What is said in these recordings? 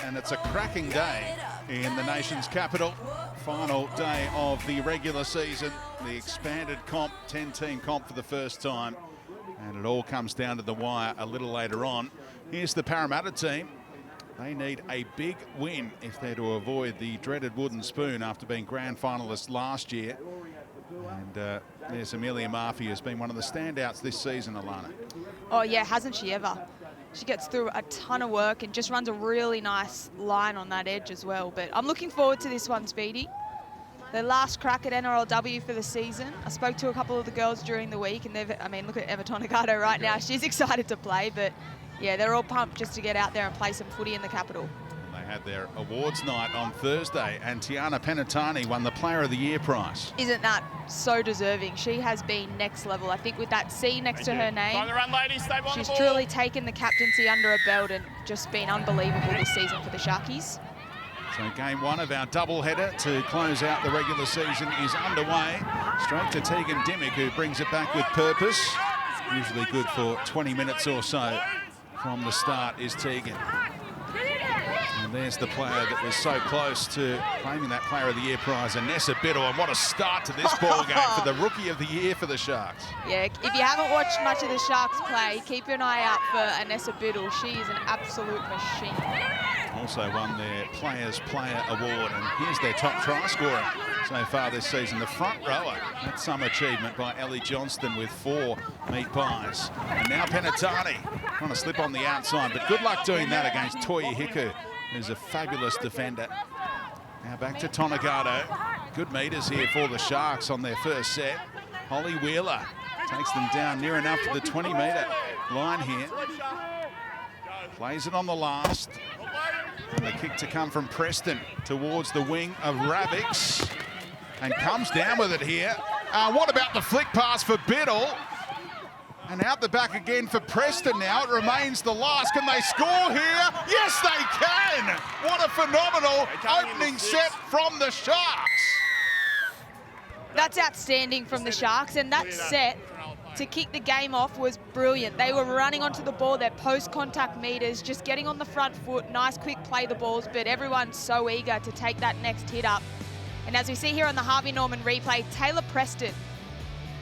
and it's a cracking day in the nation's capital. Final day of the regular season, the expanded comp, 10-team comp for the first time, and it all comes down to the wire a little later on. Here's the Parramatta team. They need a big win if they're to avoid the dreaded wooden spoon after being grand finalists last year. And there's Amelia Murphy, who's been one of the standouts this season, Alana. Oh yeah, hasn't she ever? She gets through a ton of work and just runs a really nice line on that edge as well. But I'm looking forward to this one, Speedy. Their last crack at NRLW for the season. I spoke to a couple of the girls during the week, and look at Emma Tonegato right now. She's excited to play, but yeah, they're all pumped just to get out there and play some footy in the capital. They had their awards night on Thursday, and Tiana Penatani won the Player of the Year prize. Isn't that so deserving? She has been next level. I think with that C next to her name, she's truly taken the captaincy under her belt and just been unbelievable this season for the Sharkies. So game one of our doubleheader to close out the regular season is underway. Straight to Tegan Dimmick, who brings it back with purpose. Usually good for 20 minutes or so from the start is Tegan. And there's the player that was so close to claiming that Player of the Year prize, Anessa Biddle. And what a start to this ball game for the Rookie of the Year for the Sharks. Yeah, if you haven't watched much of the Sharks play, keep an eye out for Anessa Biddle. She is an absolute machine. Also won their Players Player Award, and here's their top try scorer so far this season, the front rower. That's some achievement by Ellie Johnston with 4 meat pies. And now Penatani trying to slip on the outside, but good luck doing that against Toya Hiku, who's a fabulous defender. Now back to Tonegato. Good meters here for the Sharks on their first set. Holly Wheeler takes them down near enough to the 20-metre line here. Plays it on the last. And the kick to come from Preston towards the wing of Ravix. And comes down with it here. What about the flick pass for Biddle? And out the back again for Preston now. It remains the last. Can they score here? Yes, they can! What a phenomenal opening set from the Sharks. That's outstanding from the Sharks, and that set to kick the game off was brilliant. They were running onto the ball, their post-contact meters, just getting on the front foot, nice quick play the balls, but everyone's so eager to take that next hit up. And as we see here on the Harvey Norman replay, Taylor Preston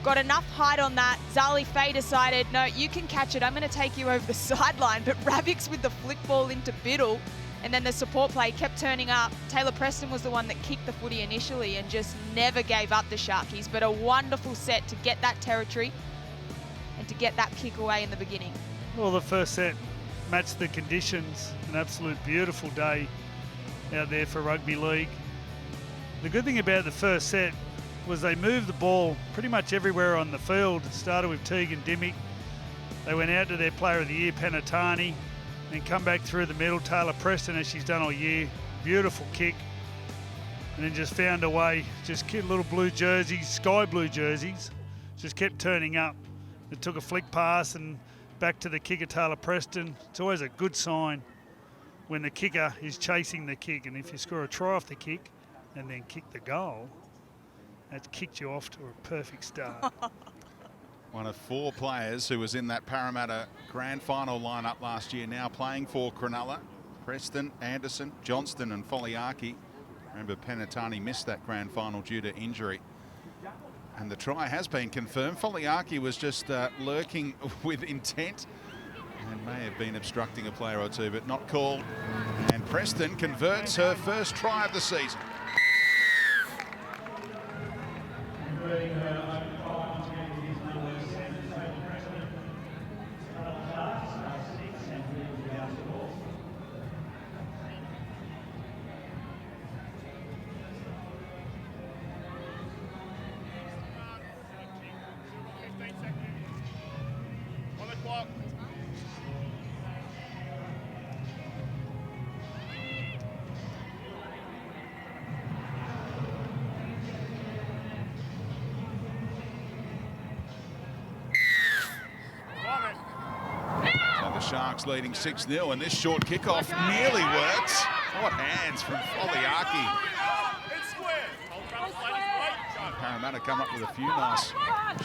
got enough height on that. Zali Faye decided, no, you can catch it, I'm going to take you over the sideline. But Ravix with the flick ball into Biddle, and then the support play kept turning up. Taylor Preston was the one that kicked the footy initially and just never gave up the Sharkies. But a wonderful set to get that territory and to get that kick away in the beginning. Well, the first set matched the conditions. An absolute beautiful day out there for rugby league. The good thing about the first set was they moved the ball pretty much everywhere on the field. It started with Tegan Dimmick. They went out to their Player of the Year, Penatani, and come back through the middle, Taylor Preston, as she's done all year. Beautiful kick. And then just found a way, just kept little blue jerseys, sky blue jerseys, just kept turning up. It took a flick pass and back to the kicker, Taylor Preston. It's always a good sign when the kicker is chasing the kick. And if you score a try off the kick and then kick the goal, that's kicked you off to a perfect start. One of 4 players who was in that Parramatta grand final lineup last year now playing for Cronulla. Preston, Anderson, Johnston and Foliaki. Remember, Penatani missed that grand final due to injury. And the try has been confirmed. Foliaki was just lurking with intent and may have been obstructing a player or two, but not called. And Preston converts her first try of the season. Sharks leading 6-0, and this short kickoff nearly works. What hands from Foliaki. Parramatta come up with a few nice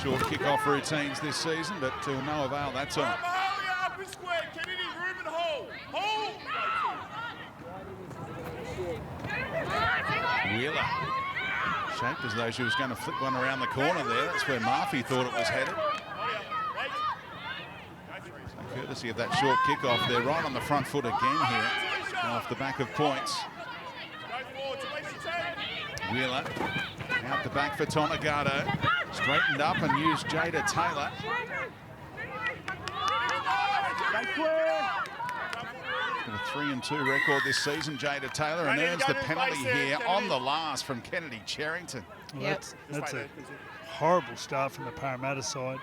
short kickoff routines this season, but to no avail that time. Wheeler. Shaped as though she was going to flick one around the corner there. That's where Murphy thought it was headed. So courtesy of that short kickoff, they're right on the front foot again here, off the back of points. Wheeler out the back for Tonegado. Straightened up and used Jada Taylor. Got a 3-2 record this season, Jada Taylor, and earns the penalty here on the last from Kennedy Cherrington. Well, that's a horrible start from the Parramatta side.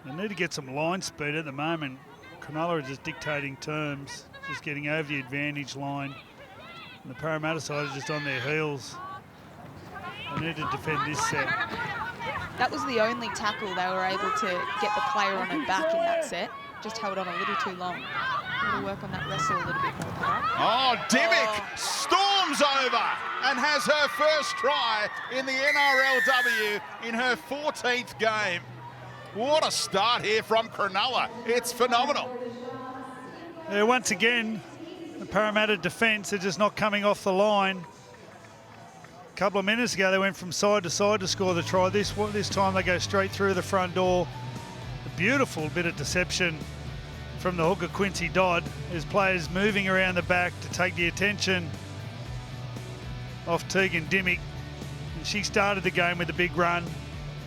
They need to get some line speed at the moment. Cronulla are just dictating terms, just getting over the advantage line. And the Parramatta side is just on their heels. They need to defend this set. That was the only tackle they were able to get the player on her back in that set. Just held on a little too long. Got to work on that wrestle a little bit more. Oh, Dimmick storms over and has her first try in the NRLW in her 14th game. What a start here from Cronulla. It's phenomenal. Yeah, once again, the Parramatta defence are just not coming off the line. A couple of minutes ago, they went from side to side to score the try. This time they go straight through the front door. A beautiful bit of deception from the hooker, Quincy Dodd. There's players moving around the back to take the attention off Tegan Dimmick. And she started the game with a big run,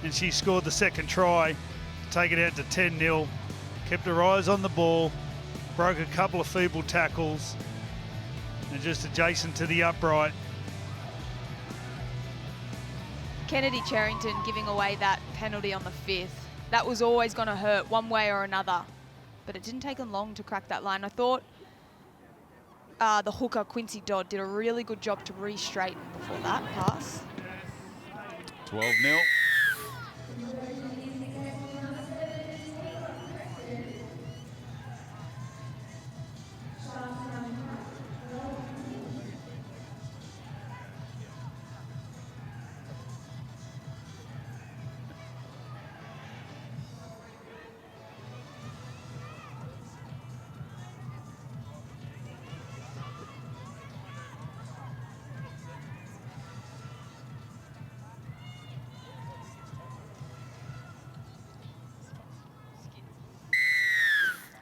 and she scored the second try to take it out to 10-0. Kept her eyes on the ball, broke a couple of feeble tackles, and just adjacent to the upright. Kennedy Cherrington giving away that penalty on the 5th. That was always going to hurt one way or another. But it didn't take them long to crack that line. I thought the hooker, Quincy Dodd, did a really good job to re-straighten before that pass. 12-0.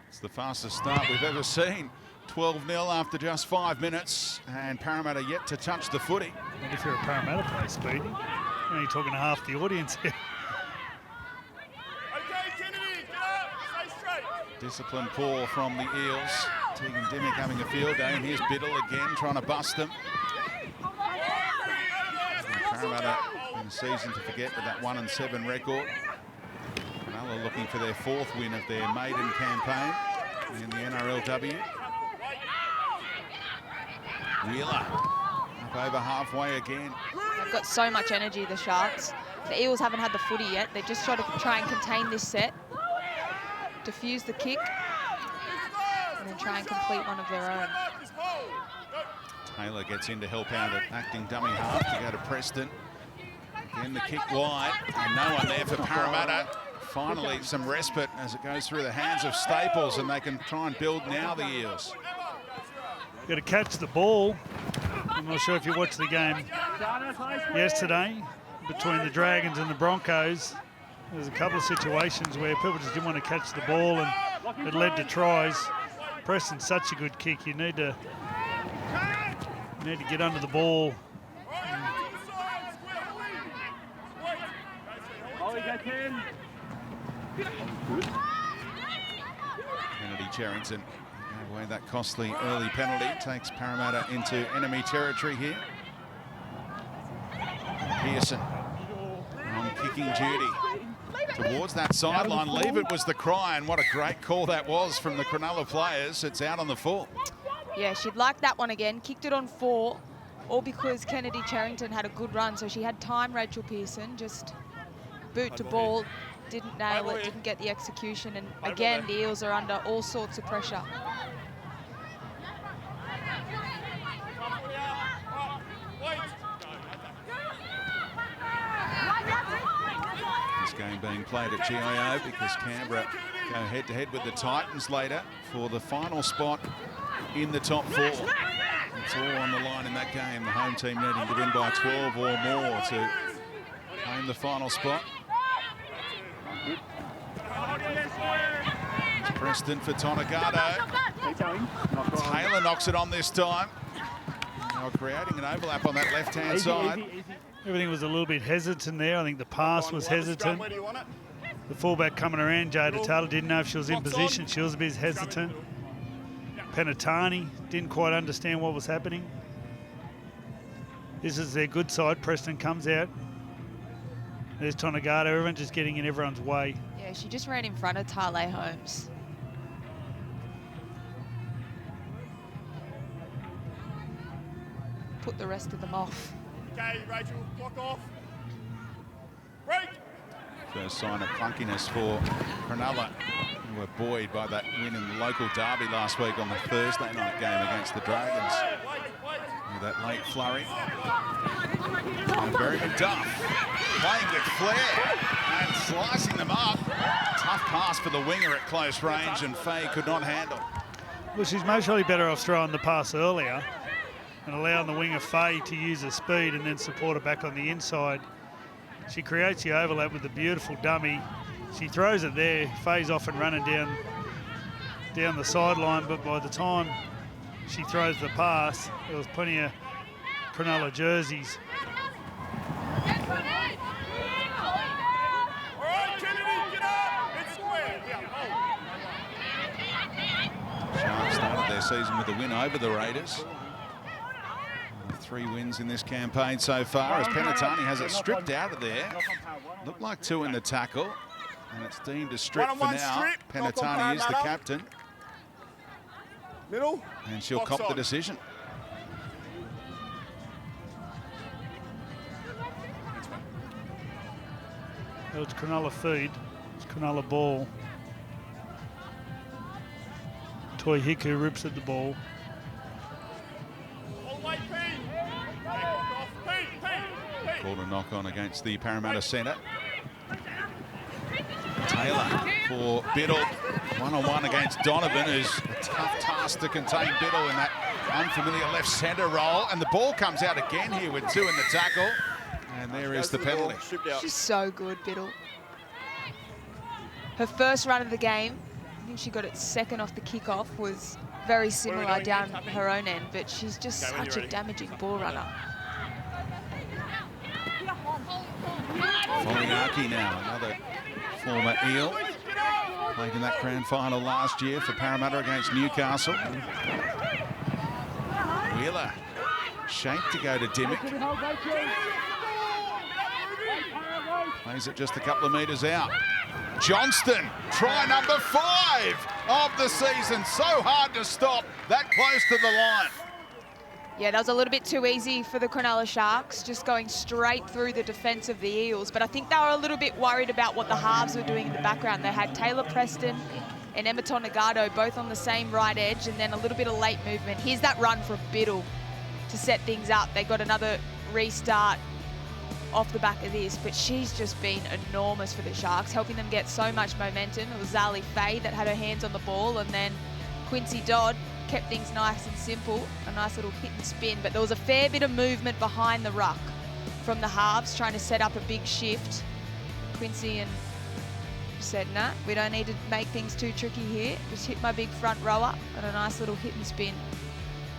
It's the fastest start we've ever seen. 12-0 after just 5 minutes, and Parramatta yet to touch the footy. And if you're a Parramatta player, Speedy, you're only talking to half the audience here. Discipline poor from the Eels. Tegan Dimmick having a field day, and here's Biddle again trying to bust them. And Parramatta in the season to forget with that 1-7 record. Cronulla looking for their 4th win of their maiden campaign in the NRLW. Wheeler up over halfway again. They've got so much energy, the Sharks. The Eels haven't had the footy yet. They're just trying to try and contain this set, diffuse the kick, and then try and complete one of their own. Taylor gets in to help out at acting dummy half to go to Preston. Again, the kick wide, and no one there for Parramatta. Finally, some respite as it goes through the hands of Staples, and they can try and build now, the Eels. Got to catch the ball. I'm not sure if you watched the game yesterday between the Dragons and the Broncos. There's a couple of situations where people just didn't want to catch the ball, and it led to tries. Preston's such a good kick. You need to get under the ball. Kennedy Cherrington gave away that costly early penalty. Takes Parramatta into enemy territory here. Pearson on kicking duty towards that sideline. Leave it was the cry, and what a great call that was from the Cronulla players. It's out on the full. Yeah, she'd like that one again. Kicked it on 4, all because Kennedy Cherrington had a good run, so she had time, Rachel Pearson, just boot to ball. Didn't nail it, didn't get the execution, and again, the Eels are under all sorts of pressure. This game being played at GIO because Canberra go head-to-head with the Titans later for the final spot in the top 4. It's all on the line in that game. The home team needing to win by 12 or more to claim the final spot. It's Preston for Tonegado. Taylor knocks it on this time. Now creating an overlap on that left-hand side. Everything was a little bit hesitant there. I think the pass was hesitant. The fullback coming around, Jada Taylor, didn't know if she was in position. She was a bit hesitant. Penatani didn't quite understand what was happening. This is their good side. Preston comes out. There's Tonegado. Everyone's just getting in everyone's way. Yeah, she just ran in front of Tale Holmes. Put the rest of them off. Okay, Rachel, block off. Break. First sign of clunkiness for Cronulla, who were buoyed by that win in the local derby last week on the Thursday night game against the Dragons. With that late flurry. And Barry McDuff playing with flair and slicing them up. Tough pass for the winger at close range, and Faye could not handle. Well, she's most surely better off throwing the pass earlier and allowing the winger Faye to use her speed and then support her back on the inside. She creates the overlap with a beautiful dummy. She throws it there. Faye's off and running down the sideline, but by the time she throws the pass, there was plenty of Cronulla jerseys. Sharks started their season with a win over the Raiders. 3 wins in this campaign so far, as Penatani has it stripped out of there. Looked like 2 in the tackle, and it's deemed a strip for now. Penatani is the captain. Middle. And she'll cop the decision. Well, it's Cronulla feed. It's Cronulla ball. Toy Hiku rips at the ball. Called a knock on against the Parramatta centre. Taylor for Biddle. One-on-one against Donovan, who's a tough task to contain Biddle in that unfamiliar left centre role. And the ball comes out again here with 2 in the tackle. And there is the penalty. She's so good, Biddle. Her first run of the game, I think she got it second off the kickoff, was very similar down her own end, but she's just such a damaging ball runner. Foliaki now, another former Eel, played in that grand final last year for Parramatta against Newcastle. Wheeler, shaped to go to Dimmick. Plays it just a couple of metres out. Johnston, try number 5 of the season. So hard to stop, that close to the line. Yeah, that was a little bit too easy for the Cronulla Sharks, just going straight through the defence of the Eels. But I think they were a little bit worried about what the halves were doing in the background. They had Taylor Preston and Emma Tonegado both on the same right edge, and then a little bit of late movement. Here's that run from Biddle to set things up. They got another restart off the back of this, but she's just been enormous for the Sharks, helping them get so much momentum. It was Zali Faye that had her hands on the ball, and then Quincy Dodd kept things nice and simple, a nice little hit and spin, but there was a fair bit of movement behind the ruck from the halves trying to set up a big shift. Quincy and said, nah, we don't need to make things too tricky here. Just hit my big front rower and a nice little hit and spin.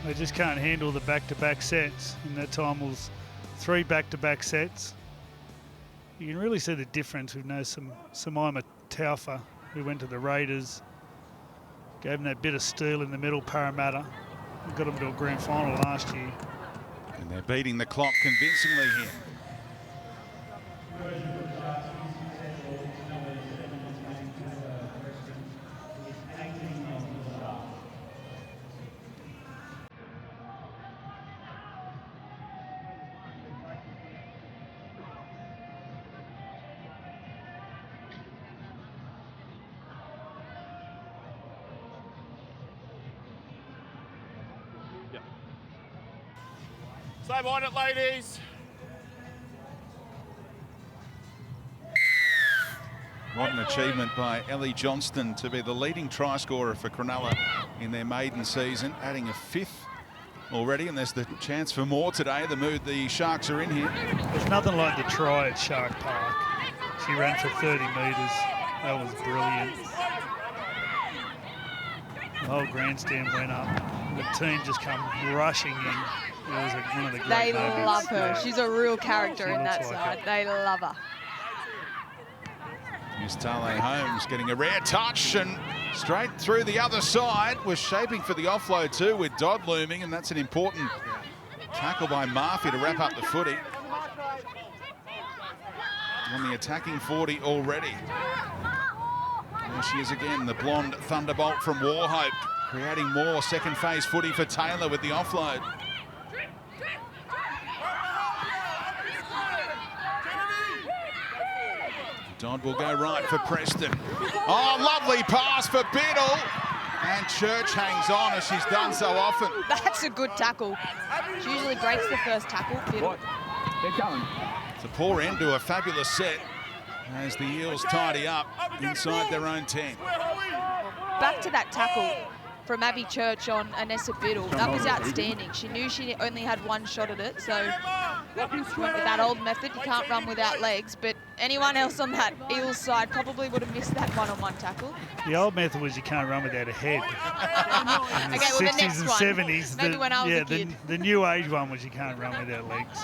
They just can't handle the back-to-back sets, and that time was 3 back-to-back sets. You can really see the difference. We've known Samaima Taufa, who went to the Raiders, gave them that bit of steel in the middle, Parramatta. Got them to a grand final last year. And they're beating the clock convincingly here. Stay on it, ladies. What an achievement by Ellie Johnston to be the leading try scorer for Cronulla in their maiden season, adding a 5th already, and there's the chance for more today. The mood the Sharks are in here. There's nothing like the try at Shark Park. She ran for 30 metres. That was brilliant. The whole grandstand went up. The team just come rushing in. It was one of the great They moments. love her. Yeah. She's a real character She in that looks like side. it. They love her. Miss Tale Holmes getting a rare touch and straight through the other side. Was shaping for the offload too with Dodd looming, and that's an important tackle by Murphy to wrap up the footy. On the attacking 40 already. There she is again, the blonde thunderbolt from Warhope, creating more second phase footy for Taylor with the offload. Dodd will go right for Preston. Oh, lovely pass for Biddle. And Church hangs on as she's done so often. That's a good tackle. She usually breaks the first tackle. Biddle. It's a poor end to a fabulous set as the Eels tidy up inside their own 10. Back to that tackle from Abby Church on Anessa Biddle. That was outstanding. She knew she only had one shot at it, so with that old method, you can't run without legs, but anyone else on that Eels side probably would have missed that one-on-one tackle. The old method was you can't run without a head. In the Okay, well, the 60s next and one. 70s, Maybe when I was a kid. the new age one was you can't run without legs.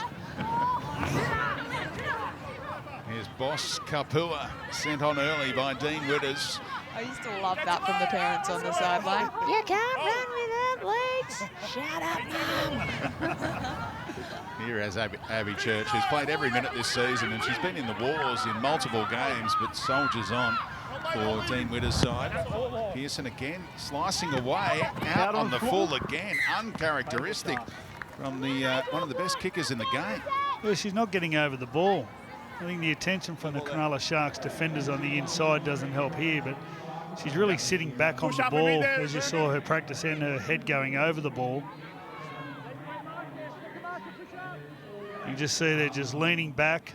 Here's Boss Kapua, sent on early by Dean Witters. I used to love that from the parents on the sideline. You can't run without legs. Shut up, Mum. Here is Abby Church, who's played every minute this season, and she's been in the wars in multiple games, but soldiers on for Dean Witters' side. Pearson again slicing away, out on the full again, uncharacteristic from the one of the best kickers in the game. Well, she's not getting over the ball. I think the attention from the Cronulla Sharks defenders on the inside doesn't help here, but she's really sitting back on the ball, as you saw her practice and her head going over the ball. You just see they're just leaning back.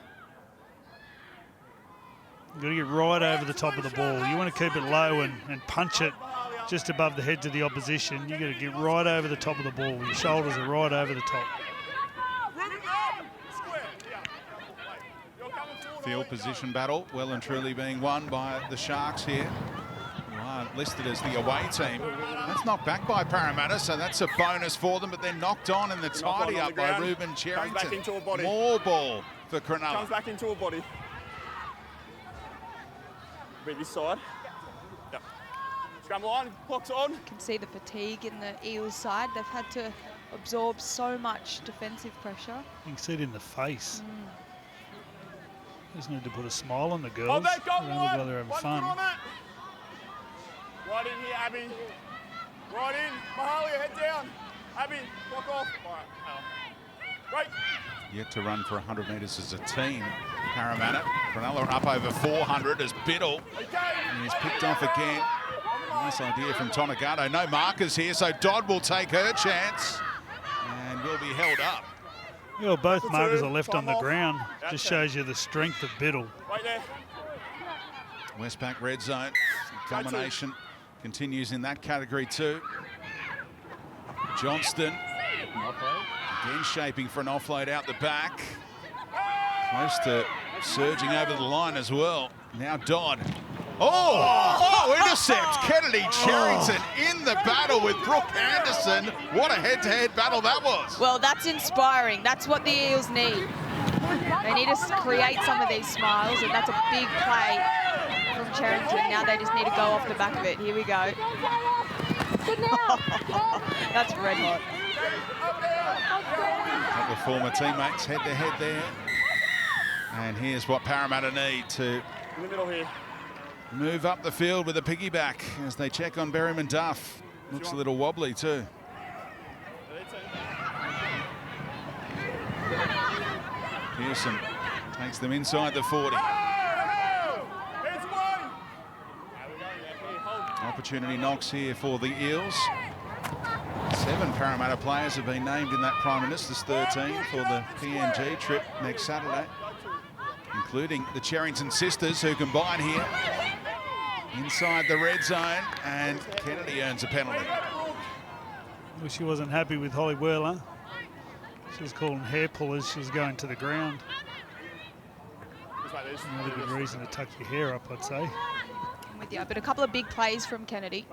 You've got to get right over the top of the ball. You want to keep it low and punch it just above the heads of the opposition. You've got to get right over the top of the ball. Your shoulders are right over the top. Field position battle, well and truly being won by the Sharks here, who are listed as the away team. That's knocked back by Parramatta, so that's a bonus for them, but they're knocked on in the tidy up by Ruben Cherrington. More ball for Cronulla. Comes back into a body. Bit this side. Yep. Scramble on, blocks on. You can see the fatigue in the Eels side. They've had to absorb so much defensive pressure. You can see it in the face. Just need to put a smile on the girls. Oh, they got They look one. like they're having One fun. foot on it. Right in here, Abby. Right in. Mahalia, head down. Abby, block off. All right. Right. Yet to run for 100 metres as a team. Parramatta. Cronulla up over 400 as Biddle. And he's picked off again. Nice idea from Tonagato. No markers here, so Dodd will take her chance and will be held up. Well, both markers are left on the ground. Just shows you the strength of Biddle. Right there. Westpac red zone. Domination continues in that category too. Johnston. Again shaping for an offload out the back. Close to surging over the line as well. Now Dodd. Oh, intercept. Kennedy Cherrington in the battle with Brooke Anderson. What a head-to-head battle that was. Well, that's inspiring. That's what the Eels need. They need to create some of these smiles, and that's a big play from Cherrington. Now they just need to go off the back of it. Here we go. That's red hot. A couple of former teammates head-to-head there. And here's what Parramatta need to In the middle here. move up the field with a piggyback as they check on Berryman Duff. Looks a little wobbly too. Pearson takes them inside the 40. Opportunity knocks here for the Eels. 7 Parramatta players have been named in that Prime Minister's 13 for the PNG trip next Saturday, including the Cherrington sisters who combine here inside the red zone, and Kennedy earns a penalty. Well, she wasn't happy with Holly Whirler. She was calling hair pullers. She was going to the ground. Not a good reason to tuck your hair up, I'd say. I'm with you, but a couple of big plays from Kennedy.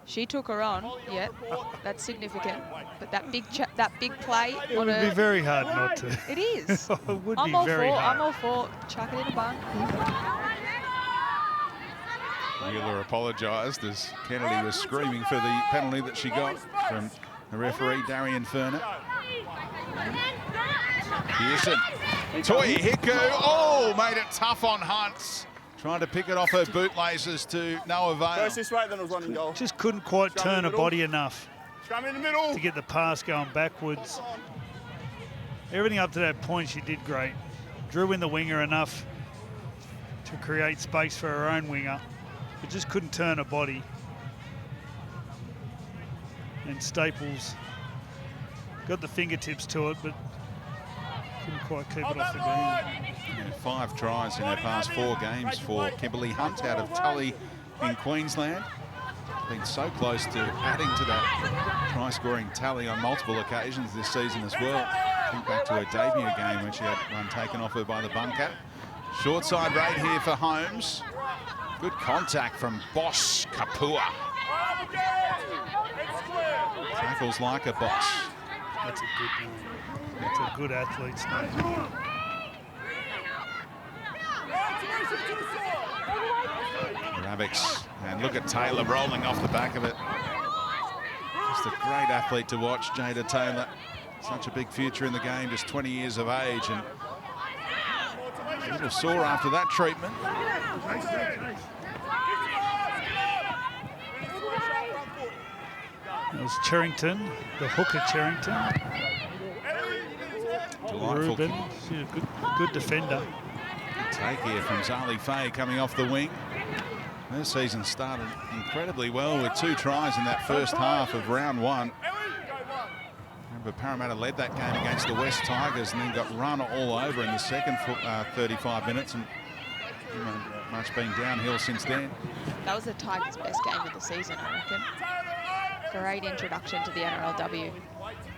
She took her on, yeah, that's significant. But that big play It would be very hard not to. It is. It would be very hard. I'm all for chuck it in a bun. Wheeler apologised as Kennedy was screaming for the penalty that she got from the referee, Darian Furner. Pearson, Toya Hiku, oh, made it tough on Hunt. Trying to pick it off her bootlaces to no avail. First this way, then it was running goal. Just couldn't quite turn her body enough Scrum in the middle. to get the pass going backwards. Everything up to that point she did great. Drew in the winger enough to create space for her own winger, but just couldn't turn her body. And Staples got the fingertips to it, but couldn't quite keep it off the ground. Yeah, 5 tries in her past 4 games for Kimberly Hunt out of Tully in Queensland. Been so close to adding to that try-scoring tally on multiple occasions this season as well. Think back to her debut game when she had one taken off her by the bunker. Short side raid here for Holmes. Good contact from Boss Kapua. Tackles like a boss. That's a good name. That's a good athlete's name. Ravics, and look at Taylor rolling off the back of it. Just a great athlete to watch, Jada Taylor. Such a big future in the game, just 20 years of age, and a little sore after that treatment. That was Cherrington, the hooker Cherrington. Delightful Ruben, she's a good defender. Take here from Zali Faye coming off the wing. Her season started incredibly well with 2 tries in that first half of round 1. Remember, Parramatta led that game against the West Tigers and then got run all over in the second 35 minutes, and much been downhill since then. That was the Tigers' best game of the season, I reckon. Great introduction to the NRLW.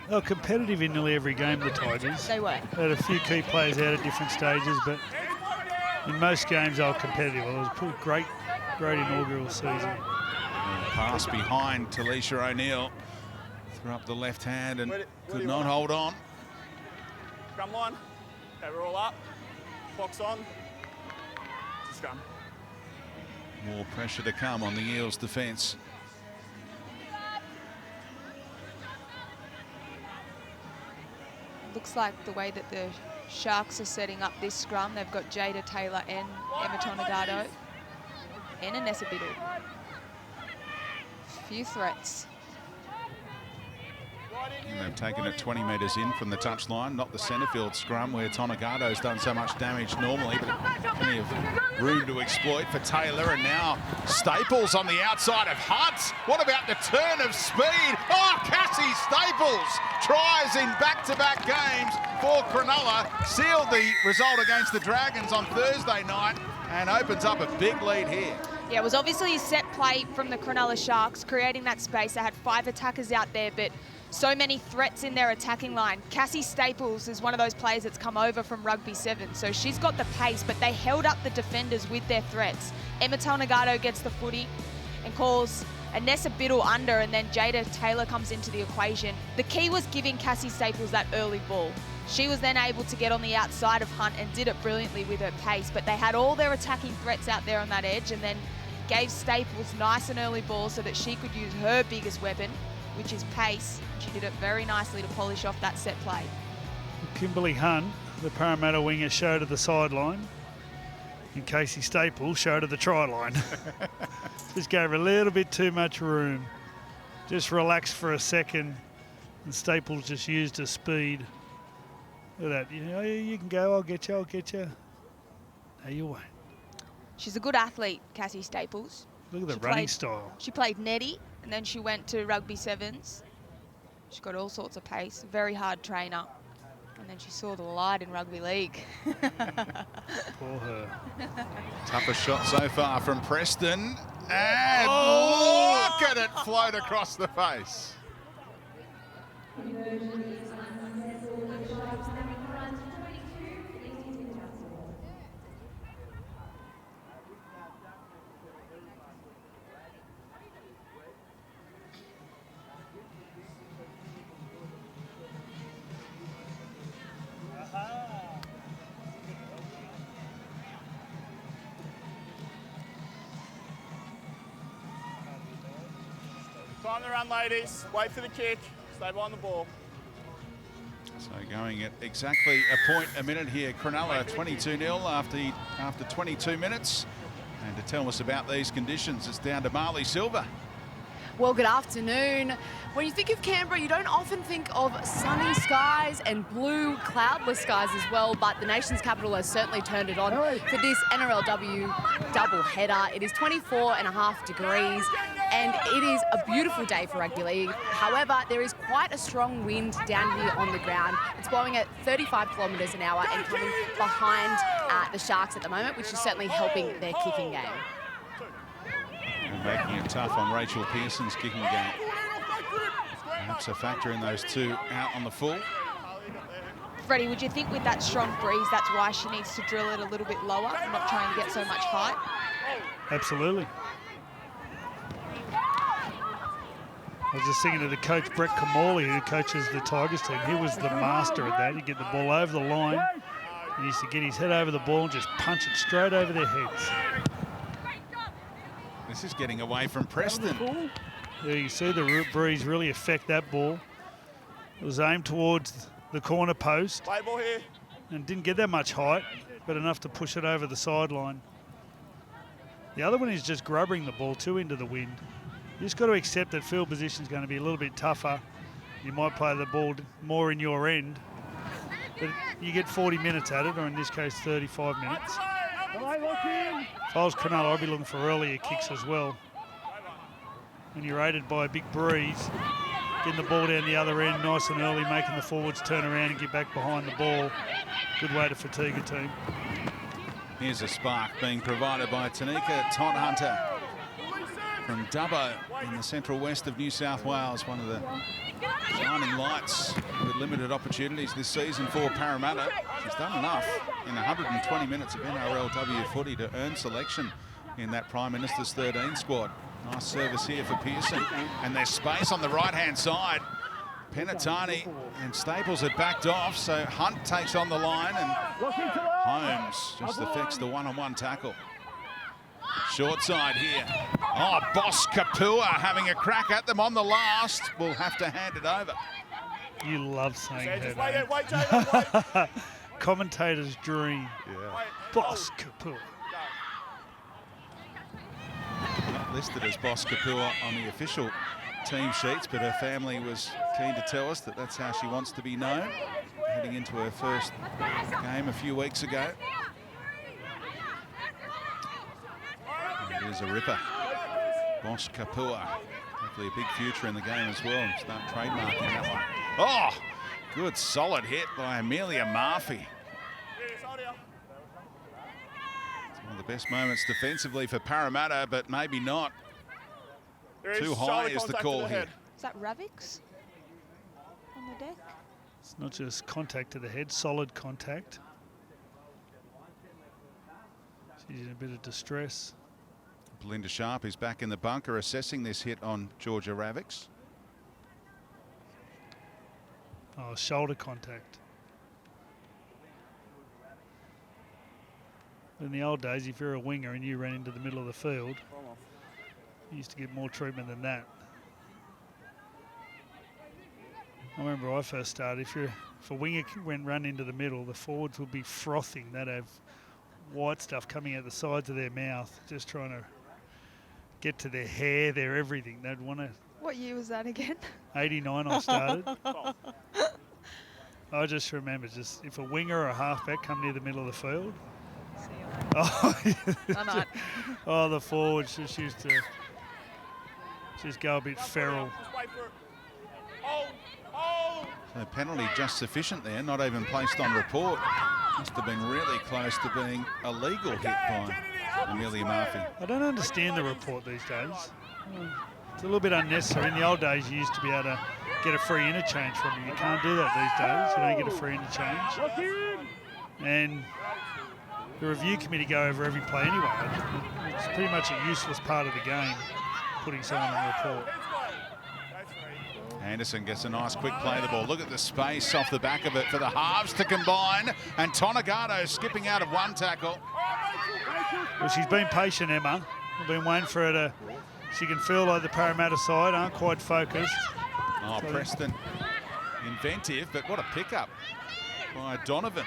They were competitive in nearly every game, the Tigers. They were. They had a few key players out at different stages, but in most games they were competitive. It was a pretty great inaugural season. Pass behind Talisha O'Neill. Threw up the left hand and could not hold on. Scrum line. Okay, we're all up. Clock's on. Scrum. More pressure to come on the Eels' defence. Looks like the way that the Sharks are setting up this scrum, they've got Jada Taylor and Emma Tonegado and Anessa Biddle. Few threats. And they've taken it 20 metres in from the touchline, not the centrefield scrum where Tonegado's done so much damage normally, but plenty of room to exploit for Taylor. And now Staples on the outside of Hunt. What about the turn of speed? Oh, Cassie Staples tries in back-to-back games for Cronulla. Sealed the result against the Dragons on Thursday night and opens up a big lead here. Yeah, it was obviously a set play from the Cronulla Sharks, creating that space. They had 5 attackers out there, but so many threats in their attacking line. Cassie Staples is one of those players that's come over from Rugby 7, so she's got the pace, but they held up the defenders with their threats. Emma Tonegado gets the footy and calls Anessa Biddle under, and then Jada Taylor comes into the equation. The key was giving Cassie Staples that early ball. She was then able to get on the outside of Hunt and did it brilliantly with her pace, but they had all their attacking threats out there on that edge and then gave Staples nice and early ball so that she could use her biggest weapon, which is pace. She did it very nicely to polish off that set play. Kimberly Hunt, the Parramatta winger, showed to the sideline, and Casey Staples showed to the try line. Just gave her a little bit too much room. Just relaxed for a second, and Staples just used her speed. Look at that. You know, you can go, I'll get you, I'll get you. No, you won't. She's a good athlete, Cassie Staples. Look at the running style. She played netty, and then she went to Rugby 7s. She's got all sorts of pace, very hard trainer. And then she saw the light in Rugby League. Poor her. Toughest shot so far from Preston. And look at it float across the face. Time to run, ladies. Wait for the kick. Stay behind the ball. So going at exactly a point a minute here. Cronulla 22-0 after 22 minutes. And to tell us about these conditions, it's down to Marley Silver. Well, good afternoon. When you think of Canberra, you don't often think of sunny skies and blue, cloudless skies as well, but the nation's capital has certainly turned it on for this NRLW double header. It is 24.5 degrees, and it is a beautiful day for rugby league. However, there is quite a strong wind down here on the ground. It's blowing at 35 kilometres an hour and coming behind the Sharks at the moment, which is certainly helping their kicking game. And making it tough on Rachel Pearson's kicking game. Perhaps a factor in those two out on the full. Freddie, would you think with that strong breeze, that's why she needs to drill it a little bit lower and not trying to get so much height? Absolutely. I was just thinking of the coach, Brett Kamali, who coaches the Tigers team. He was the master at that. He'd get the ball over the line. He used to get his head over the ball and just punch it straight over their heads. This is getting away from Preston. There you see the breeze really affect that ball. It was aimed towards the corner post Play ball here. and didn't get that much height, but enough to push it over the sideline. The other one is just grubbering the ball too into the wind. You just got to accept that field position is going to be a little bit tougher. You might play the ball more in your end, but you get 40 minutes at it, or in this case 35 minutes. If I was Cronulla, I'd be looking for earlier kicks as well. When you're aided by a big breeze, getting the ball down the other end nice and early, making the forwards turn around and get back behind the ball. Good way to fatigue a team. Here's a spark being provided by Tanika Todhunter from Dubbo in the central west of New South Wales. One of the shining lights with limited opportunities this season for Parramatta. She's done enough in 120 minutes of NRLW footy to earn selection in that Prime Minister's 13 squad. Nice service here for Pearson. And there's space on the right-hand side. Penatani and Staples had backed off, so Hunt takes on the line and Holmes just affects the one-on-one tackle. Short side here. Oh, Boss Kapua having a crack at them on the last. Will have to hand it over. You love saying Just that. wait, Jalen, wait. Commentator's dream. Yeah. Boss Kapua. Not listed as Boss Kapua on the official team sheets, but her family was keen to tell us that that's how she wants to be known, heading into her first game a few weeks ago. And it is a ripper. Boss Kapua. Hopefully a big future in the game as well, and start trademarking that one. Oh, good solid hit by Amelia Murphy. One of the best moments defensively for Parramatta, but maybe not. Too high is the call here. Is that Ravix on the deck? It's not just contact to the head, solid contact. She's in a bit of distress. Belinda Sharp is back in the bunker assessing this hit on Georgia Ravix. Oh, shoulder contact. In the old days, if you're a winger and you ran into the middle of the field, you used to get more treatment than that. I remember when I first started, if a winger went run into the middle, the forwards would be frothing. They'd have white stuff coming out the sides of their mouth, just trying to get to their hair, their everything. They'd want to. What year was that again? 89 I started. I just remember, just if a winger or a halfback come near the middle of the field, oh, the forwards just used to just go a bit feral. So penalty just sufficient there, not even placed on report. Must have been really close to being a legal hit by Amelia Murphy. I don't understand the report these days. It's a little bit unnecessary. In the old days, you used to be able to get a free interchange from him. You can't do that these days. You don't get a free interchange. And the review committee go over every play anyway. It's pretty much a useless part of the game, putting someone on report. Anderson gets a nice quick play of the ball. Look at the space off the back of it for the halves to combine. And Tonegado skipping out of one tackle. Well, she's been patient, Emma. We've been waiting for her to... She can feel like the Parramatta side aren't quite focused. Oh, Preston inventive, but what a pickup by Donovan.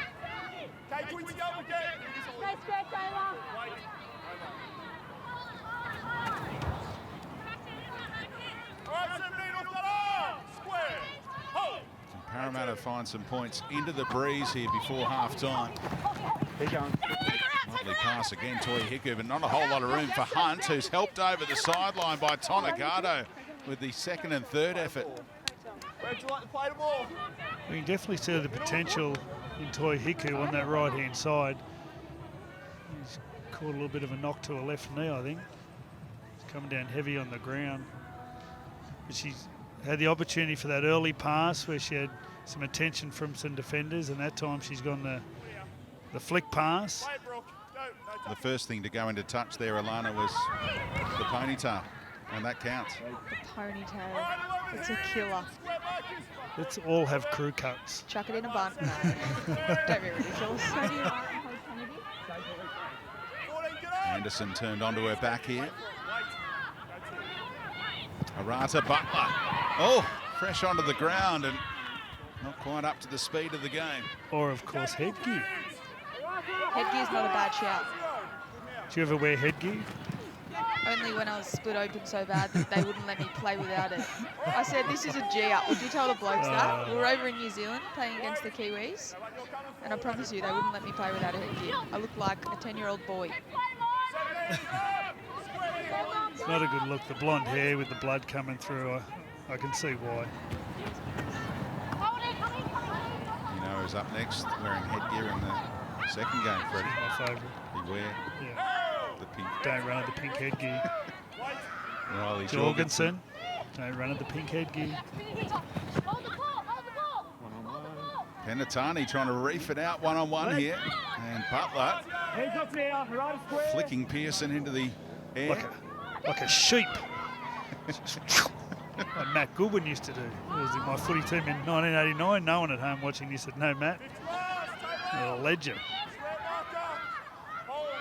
Parramatta find some points into the breeze here before half-time. Lovely pass again, Toy Hiku, but not a whole lot of room for Hunt, who's helped over the sideline by Tonegado with the second and third effort. Where'd you like to play the ball? We can definitely see the potential in Toy Hiku on that right-hand side. He's caught a little bit of a knock to a left knee, I think. He's coming down heavy on the ground. But she's had the opportunity for that early pass where she had some attention from some defenders, and that time she's gone the flick pass. The first thing to go into touch there, Alana, was the ponytail, and that counts. The ponytail. It's a killer. Let's all have crew cuts. Chuck it in a bun. Don't be ridiculous. Anderson turned onto her back here. Arata Butler. Oh, fresh onto the ground and not quite up to the speed of the game. Or, of course, headgear. Headgear's not a bad shout. Do you ever wear headgear? Only when I was split open so bad that they wouldn't let me play without it. I said, this is a G-up. Would you tell the blokes that? We were over in New Zealand playing against the Kiwis, and I promise you, they wouldn't let me play without a headgear. I look like a 10-year-old boy. It's not a good look. The blonde hair with the blood coming through, I can see why. You know who's up next wearing headgear in the second game, Freddie? My favourite. Beware. Yeah. The pink. Don't run at the pink headgear. Riley Jorgensen. Don't run at the pink headgear. Penatani trying to reef it out one-on-one here. And Butler flicking Pearson into the air. Like a sheep. Like Matt Goodwin used to do. It was in my footy team in 1989. No one at home watching this said, no, Matt. You're a legend.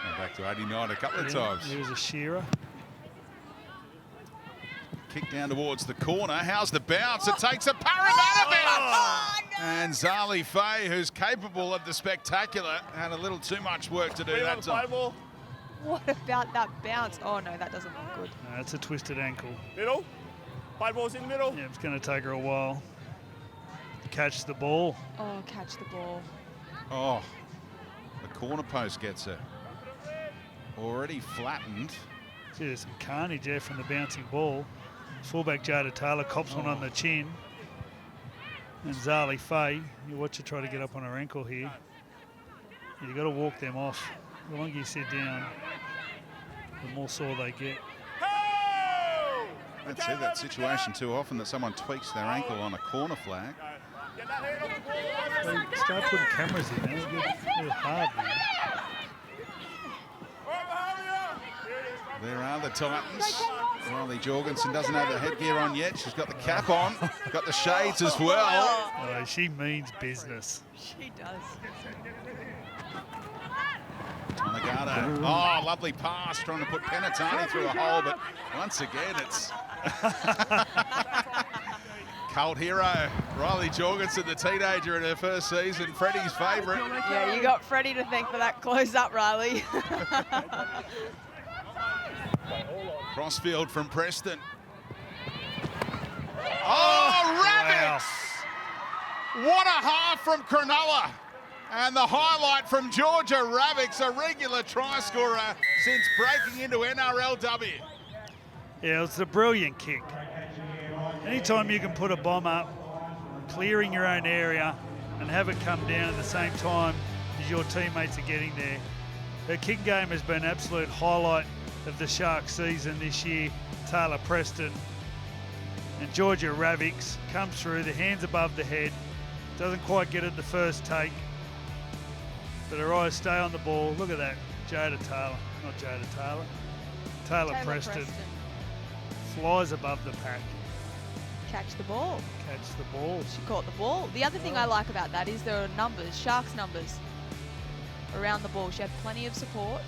And back to 89 a couple of times. He was a shearer. Kick down towards the corner. How's the bounce? It takes a Parramatta bounce. And Zali Faye, who's capable of the spectacular, had a little too much work to do that time. What about that bounce? Oh, no, that doesn't look good. No, it's a twisted ankle. Middle. Play ball's in the middle. Yeah, it's going to take her a while to catch the ball. Oh, catch the ball. Oh, the corner post gets her. Already flattened. See, there's some carnage there from the bouncing ball. Fullback Jada Taylor cops one on the chin. And Zali Faye, you watch her try to get up on her ankle here. You've got to walk them off. The longer you sit down, the more sore they get. I don't see that situation too often, that someone tweaks their ankle on a corner flag. They start putting cameras in there. They're hard, man. There are the Titans. Riley Jorgensen doesn't have the headgear on yet. She's got the cap on, got the shades as well. Oh, she means business. She does. Tonegado. Oh, lovely pass, trying to put Penatani through a hole, but once again, it's cult hero Riley Jorgensen, the teenager in her first season, Freddie's favourite. Yeah, you got Freddie to thank for that close-up, Riley. Crossfield from Preston. Oh, Rabbits! Wow. What a half from Cronulla. And the highlight from Georgia Ravix, a regular try scorer since breaking into NRLW. Yeah, it's a brilliant kick. Anytime you can put a bomb up, clearing your own area, and have it come down at the same time as your teammates are getting there. Her kick game has been an absolute highlight of the Sharks season this year, Taylor Preston. And Georgia Ravix comes through, the hands above the head. Doesn't quite get it the first take. But her eyes stay on the ball. Look at that. Jada Taylor. Not Jada Taylor. Taylor Preston. Flies above the pack. Catch the ball. Catch the ball. She caught the ball. The other thing I like about that is there are numbers, Sharks numbers, around the ball. She had plenty of support.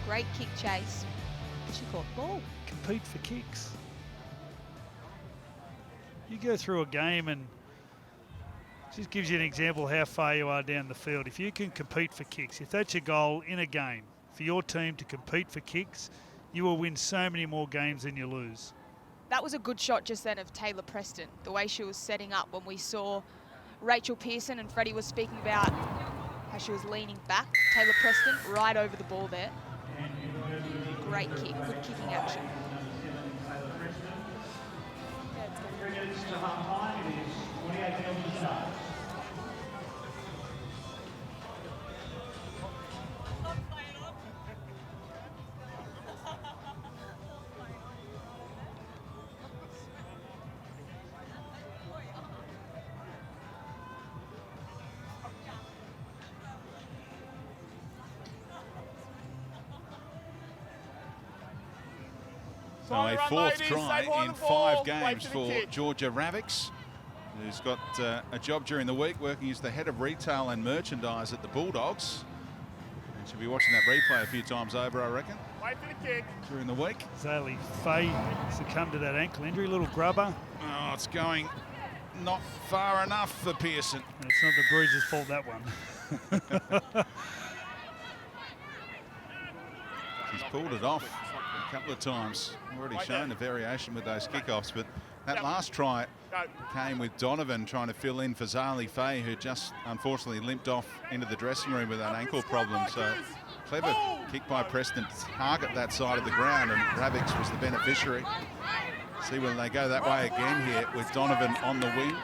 Great kick chase. She caught the ball. Compete for kicks. You go through a game and just gives you an example how far you are down the field. If you can compete for kicks, if that's your goal in a game, for your team to compete for kicks, you will win so many more games than you lose. That was a good shot just then of Taylor Preston, the way she was setting up when we saw Rachel Pearson and Freddie was speaking about how she was leaning back. Taylor Preston right over the ball there. Great kick, good kicking action. So a fourth try in 5 games for Georgia Ravix, who's got a job during the week working as the head of retail and merchandise at the Bulldogs. And she'll be watching that replay a few times over, I reckon, during the week. Zaylee Faye succumbed to that ankle injury, little grubber. Oh, it's going not far enough for Pearson. And it's not the Bruiser's fault, that one. She's pulled it off a couple of times. Already shown a variation with those kickoffs, but that last try came with Donovan trying to fill in for Zaylee Faye, who just unfortunately limped off into the dressing room with that ankle problem. So clever kick by Preston to target that side of the ground, and Ravix was the beneficiary. See whether they go that way again here with Donovan on the wing.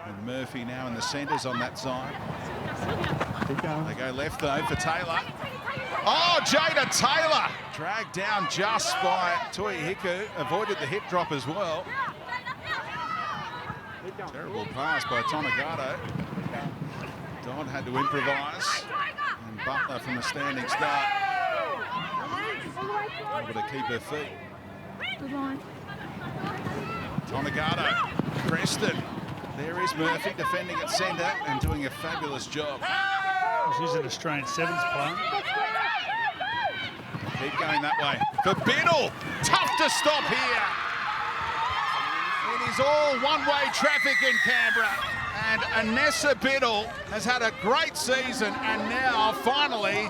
And Murphy now in the centres on that side. They go left though for Taylor. Oh, Jada Taylor dragged down just by Toi Hiku, avoided the hip drop as well. Terrible pass by Tonagato. Dodd had to improvise, and Butler from a standing start able to keep her feet. Tonagato, Preston. There is Murphy defending at centre and doing a fabulous job. She's an Australian sevens player. Keep going that way for Biddle. Tough to stop here. It is all one-way traffic in Canberra. And Anessa Biddle has had a great season, and now finally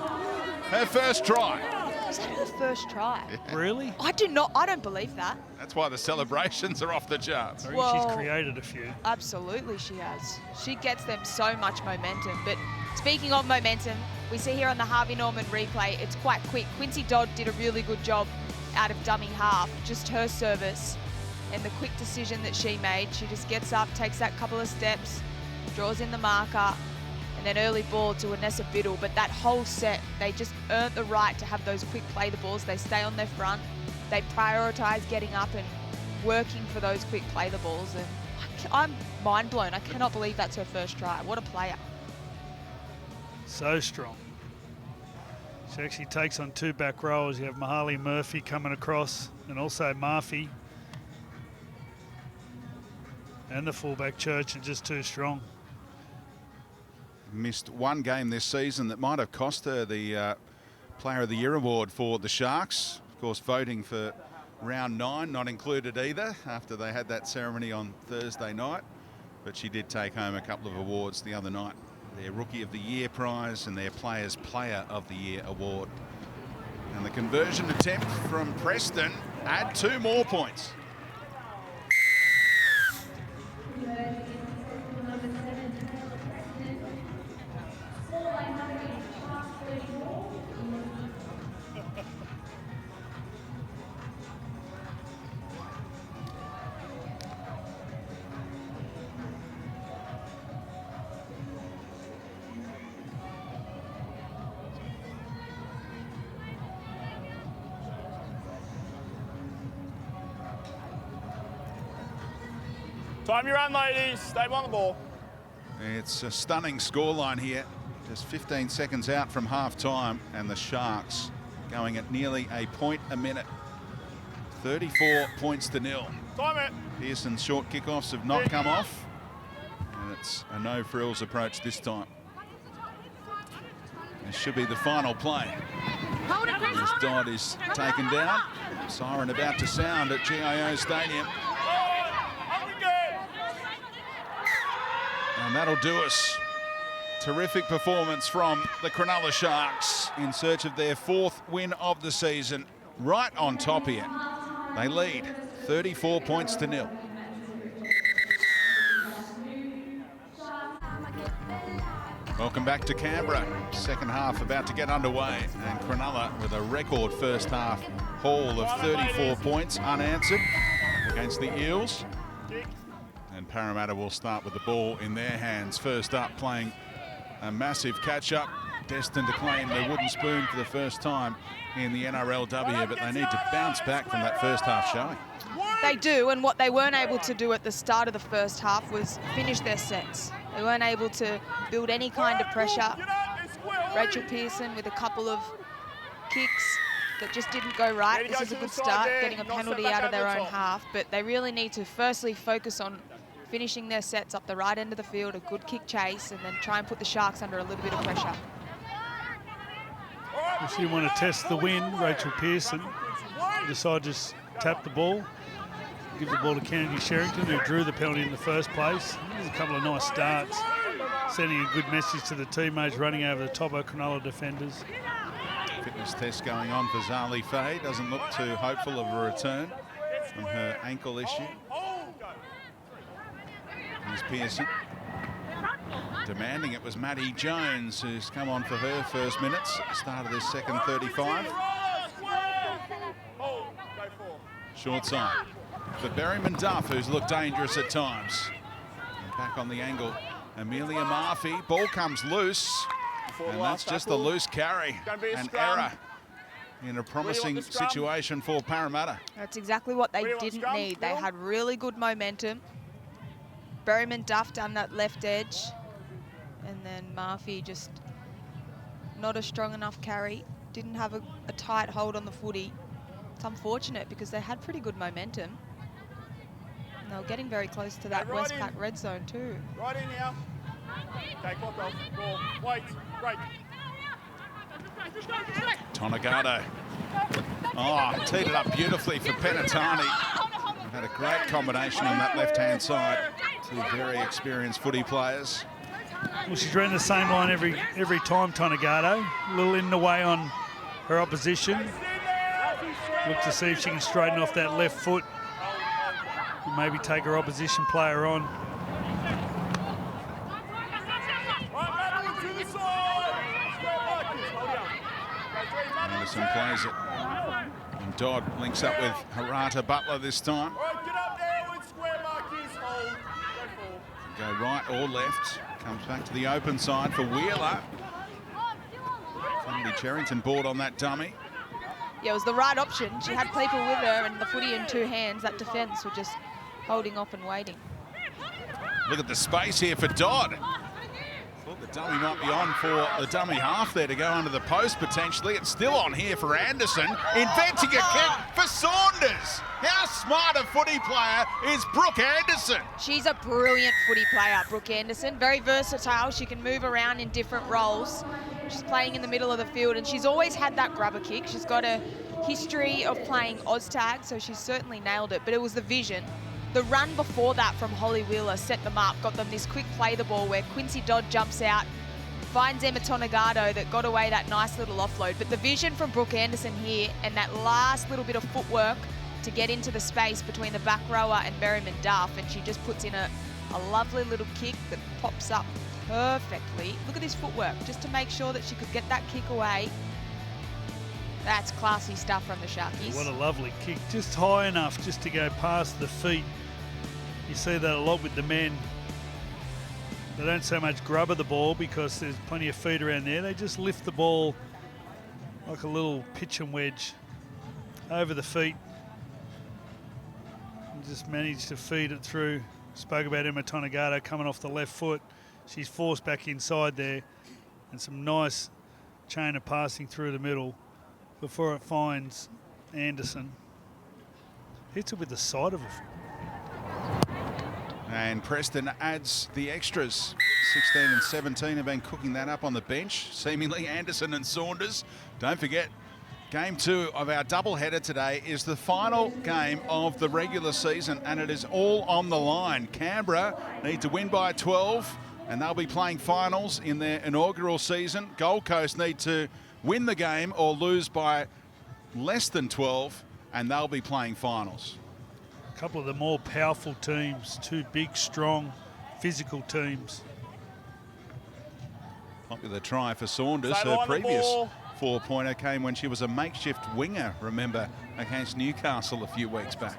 her first try. Was that her first try? Yeah. Really? I don't believe that. That's why the celebrations are off the charts. I reckon she's created a few. Absolutely she has. She gets them so much momentum. But speaking of momentum, we see here on the Harvey Norman replay, it's quite quick. Quincy Dodd did a really good job out of dummy half, just her service and the quick decision that she made. She just gets up, takes that couple of steps, draws in the marker, and then early ball to Anessa Biddle. But that whole set, they just earned the right to have those quick play the balls. They stay on their front. They prioritise getting up and working for those quick play the balls. And I'm mind blown. I cannot believe that's her first try. What a player. So strong. She actually takes on 2 back rows. You have Mahali Murphy coming across, and also Murphy. And the fullback Church are just too strong. Missed one game this season that might have cost her the Player of the Year award for the Sharks. Of course, voting for round 9 not included either after they had that ceremony on Thursday night. But she did take home a couple of awards the other night. Their Rookie of the Year prize and their Players Player of the Year award. And the conversion attempt from Preston add 2 more points. Time you run, ladies. Stay on the ball. It's a stunning scoreline here. Just 15 seconds out from half-time, and the Sharks going at nearly a point a minute. 34 points to 0. Time it. Pearson's short kickoffs have not come off, and it's a no-frills approach this time. This should be the final play. As Dodd is taken down. Siren about to sound at GIO Stadium. And that'll do us. Terrific performance from the Cronulla Sharks in search of their 4th win of the season. Right on top here. They lead 34 points to 0. Welcome back to Canberra. Second half about to get underway, and Cronulla with a record first half haul of 34 points unanswered against the Eels. And Parramatta will start with the ball in their hands. First up, playing a massive catch-up, destined to claim the wooden spoon for the first time in the NRLW, but they need to bounce back from that first half showing. They do, and what they weren't able to do at the start of the first half was finish their sets. They weren't able to build any kind of pressure. Rachel Pearson with a couple of kicks that just didn't go right. This is a good start, getting a penalty out of their own half, but they really need to firstly focus on finishing their sets up the right end of the field, a good kick chase, and then try and put the Sharks under a little bit of pressure. If you want to test the wind, Rachel Pearson decided to just tap the ball, give the ball to Kennedy Sherrington, who drew the penalty in the first place. There's a couple of nice starts, sending a good message to the teammates running over the top of Cronulla defenders. Fitness test going on for Zali Faye. Doesn't look too hopeful of a return from her ankle issue. Here's Pearson. Demanding it was Maddie Jones, who's come on for her first minutes at the start of this second 35. Short side for Berryman Duff, who's looked dangerous at times. And back on the angle, Amelia Murphy. Ball comes loose, and that's just a loose carry. An error in a promising situation for Parramatta. That's exactly what they didn't need. They had really good momentum. Berryman Duff down that left edge, and then Murphy just not a strong enough carry. Didn't have a tight hold on the footy. It's unfortunate because they had pretty good momentum. And they were getting very close to that Westpac red zone too. Right in here. Okay, clock off. Ball. Wait. Break. Tonegado. Oh, teed it up beautifully for Penatani. Had a great combination on that left-hand side. Two very experienced footy players. Well, she's ran the same line every time, Tonegado. A little in the way on her opposition. Look to see if she can straighten off that left foot. Maybe take her opposition player on. Anderson plays it. And Dodd links up with Harata Butler this time. Go right or left. Comes back to the open side for Wheeler. Kennedy Cherrington board on that dummy. Yeah, it was the right option. She had people with her and the footy in two hands. That defence were just holding off and waiting. Look at the space here for Dodd. Thought the dummy might be on for the dummy half there to go under the post potentially. It's still on here for Anderson. Inventing a kick for Saunders. How smart a footy player is Brooke Anderson? She's a brilliant footy player, Brooke Anderson. Very versatile. She can move around in different roles. She's playing in the middle of the field, and she's always had that grubber kick. She's got a history of playing Oztag, so she's certainly nailed it, but it was the vision. The run before that from Holly Wheeler set them up, got them this quick play the ball where Quincy Dodd jumps out, finds Emma Tonegado that got away that nice little offload. But the vision from Brooke Anderson here and that last little bit of footwork to get into the space between the back rower and Berryman Duff, and she just puts in a lovely little kick that pops up perfectly. Look at this footwork, just to make sure that she could get that kick away. That's classy stuff from the Sharkies. What a lovely kick, just high enough just to go past the feet. You see that a lot with the men. They don't so much grubber the ball because there's plenty of feet around there. They just lift the ball like a little pitch and wedge over the feet and just manage to feed it through Spoke about Emma Tonegata coming off the left foot. She's forced back inside there, and some nice chain of passing through the middle before it finds Anderson. Hits it with the side of it. And Preston adds the extras. 16 and 17 have been cooking that up on the bench. Seemingly Anderson and Saunders. Don't forget, game 2 of our doubleheader today is the final game of the regular season, and it is all on the line. Canberra need to win by 12, and they'll be playing finals in their inaugural season. Gold Coast need to win the game or lose by less than 12, and they'll be playing finals. A couple of the more powerful teams, two big, strong, physical teams. Popular try for Saunders. Her previous 4-pointer came when she was a makeshift winger, remember, against Newcastle a few weeks back.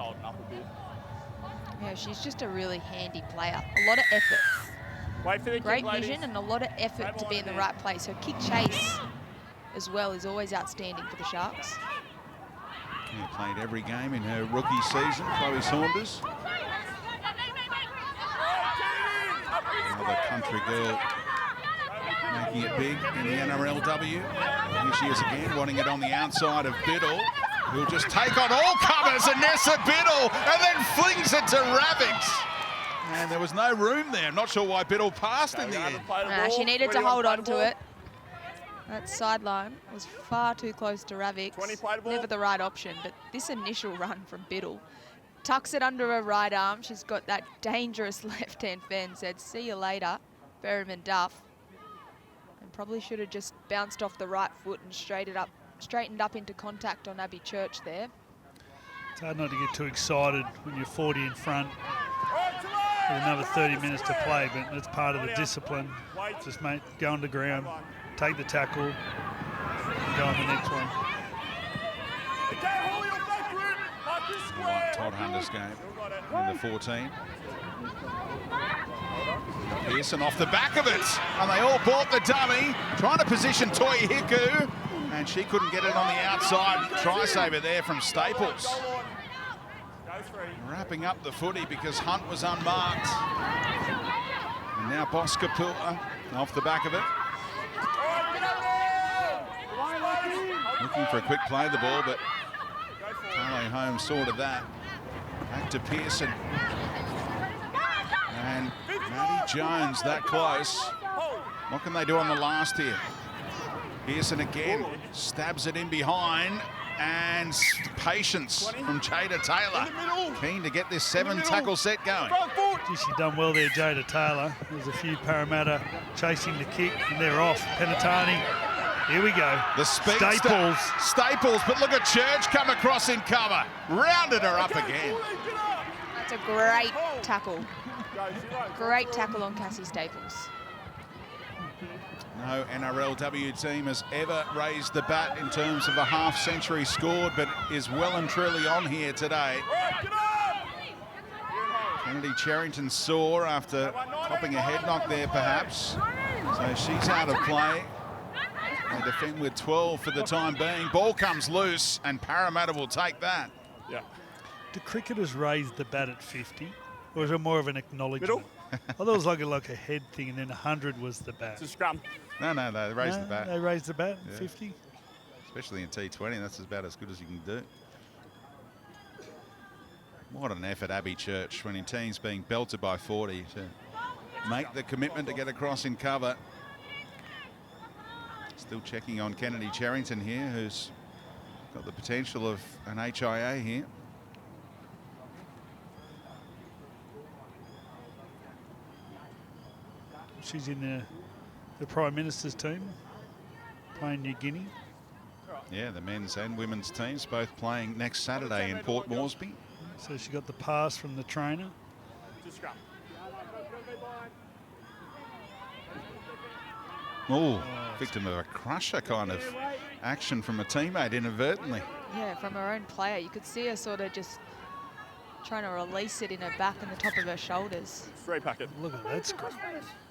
Yeah, she's just a really handy player. A lot of effort. Great vision and a lot of effort to be in the right place. Her kick chase as well is always outstanding for the Sharks. Yeah, played every game in her rookie season, Chloe Saunders. Another country girl making it big in the NRLW. Here she is again, wanting it on the outside of Biddle, who'll just take on all comers, and Nessa Biddle, and then flings it to Ravix. And there was no room there. I'm not sure why Biddle passed in the end. Nah, she needed to hold on to it. That sideline was far too close to Ravix. Never the right option, but this initial run from Biddle tucks it under her right arm. She's got that dangerous left-hand fan, said, see you later, Berryman Duff. And probably should have just bounced off the right foot and straightened up into contact on Abby Church there. It's hard not to get too excited when you're 40 in front with another 30 minutes to play, but it's part of the discipline. Just go on the ground, take the tackle, and go on the next one. Like Todd Hunter's game in the 14. Pearson off the back of it, and they all bought the dummy, trying to position Toi Hiku, and she couldn't get it on the outside. Try saver there from Staples. Wrapping up the footy because Hunt was unmarked. And now Boskapua off the back of it. Looking for a quick play of the ball, but Carlo Holmes sorted that. Back to Pearson. And Maddie Jones that close. What can they do on the last here? Pearson again stabs it in behind, and patience from Jada Taylor. Keen to get this 7-tackle set going. Gee, she's done well there, Jada Taylor. There's a few Parramatta chasing the kick, and they're off. Penatani. Here we go. The speedster. Staples, but look at Church come across in cover. Rounded her up again. That's a great tackle. Great tackle on Cassie Staples. No NRLW team has ever raised the bat in terms of a half-century scored, but is well and truly on here today. Kennedy Cherrington sore after copping a head knock there, perhaps. So she's out of play. They defend with 12 for the time being. Ball comes loose, and Parramatta will take that. Yeah. Do cricketers raise the bat at 50, or is it more of an acknowledgement? I thought it was like a head thing, and then 100 was the bat. It's a scrum. No, they raise the bat. They raise the bat at 50. Especially in T20, that's about as good as you can do. What an effort, Abby Church, when in teams being belted by 40 to make the commitment to get across in cover. Still checking on Kennedy Cherrington here, who's got the potential of an HIA here. She's in the Prime Minister's team, playing New Guinea. Yeah, the men's and women's teams both playing next Saturday in Port Moresby. So she got the pass from the trainer. Oh, victim of a crusher kind of action from a teammate inadvertently. Yeah, from her own player. You could see her sort of just trying to release it in her back and the top of her shoulders. Straight packet. Look at that scrum.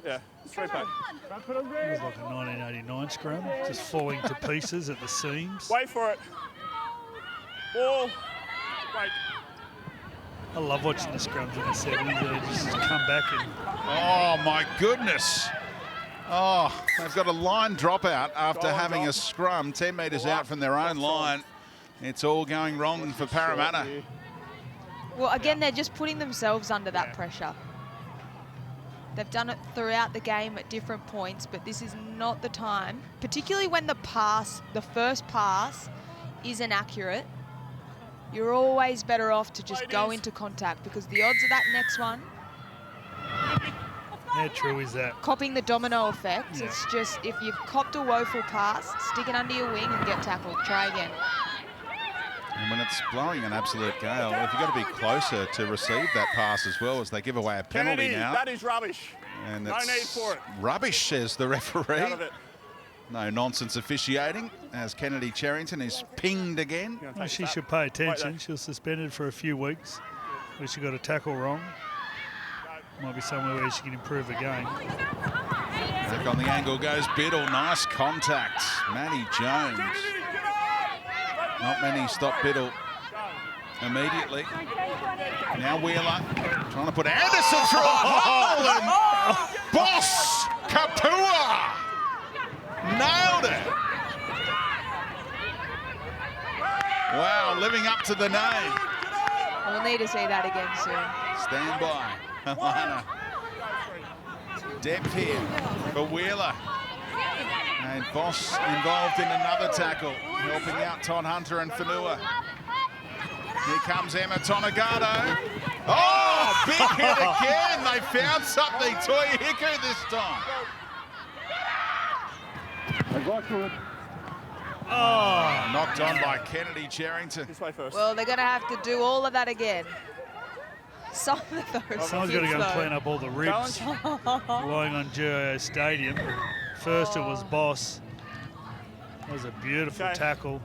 Yeah, straight packet. It was like a 1989 scrum, just falling to pieces at the seams. Wait for it. Ball. Wait. I love watching the scrums in the 70s. They just come back and... Oh, my goodness. Oh, they've got a line dropout after having a scrum 10 metres out from their own line. It's all going wrong for Parramatta. Well, again, they're just putting themselves under that pressure. They've done it throughout the game at different points, but this is not the time, particularly when the first pass isn't accurate. You're always better off to just go into contact, because the odds of that next one... How true is that? Copying the domino effect. Yeah. It's just, if you've copped a woeful pass, stick it under your wing and get tackled. Try again. And when it's blowing an absolute gale, if you've got to be closer to receive that pass as well, as they give away a penalty Kennedy, now. that is rubbish. And no need for it. Rubbish, says the referee. Out of it. No nonsense officiating, as Kennedy Cherrington is pinged again. Well, she should pay attention. She was suspended for a few weeks where she got a tackle wrong. Might be somewhere where she can improve again. Back on the angle goes Biddle. Nice contact. Matty Jones. Not many stop Biddle immediately. Now Wheeler trying to put Anderson through a hole, and Boss Kapua nailed it. Wow, living up to the name. We'll need to see that again soon. Stand by. Alana. Depth here for Wheeler. And Boss involved in another tackle, helping out Todd Hunter and Whenua. Here comes Emma Tonegado. Oh, big hit again. They found something. Toi Hiku this time. Oh, knocked on by Kennedy Cherrington. This way first. Well, they're going to have to do all of that again. Some of those. Someone's got to go and clean up all the ribs lying on GIO Stadium. First it was Boss. That was a beautiful tackle.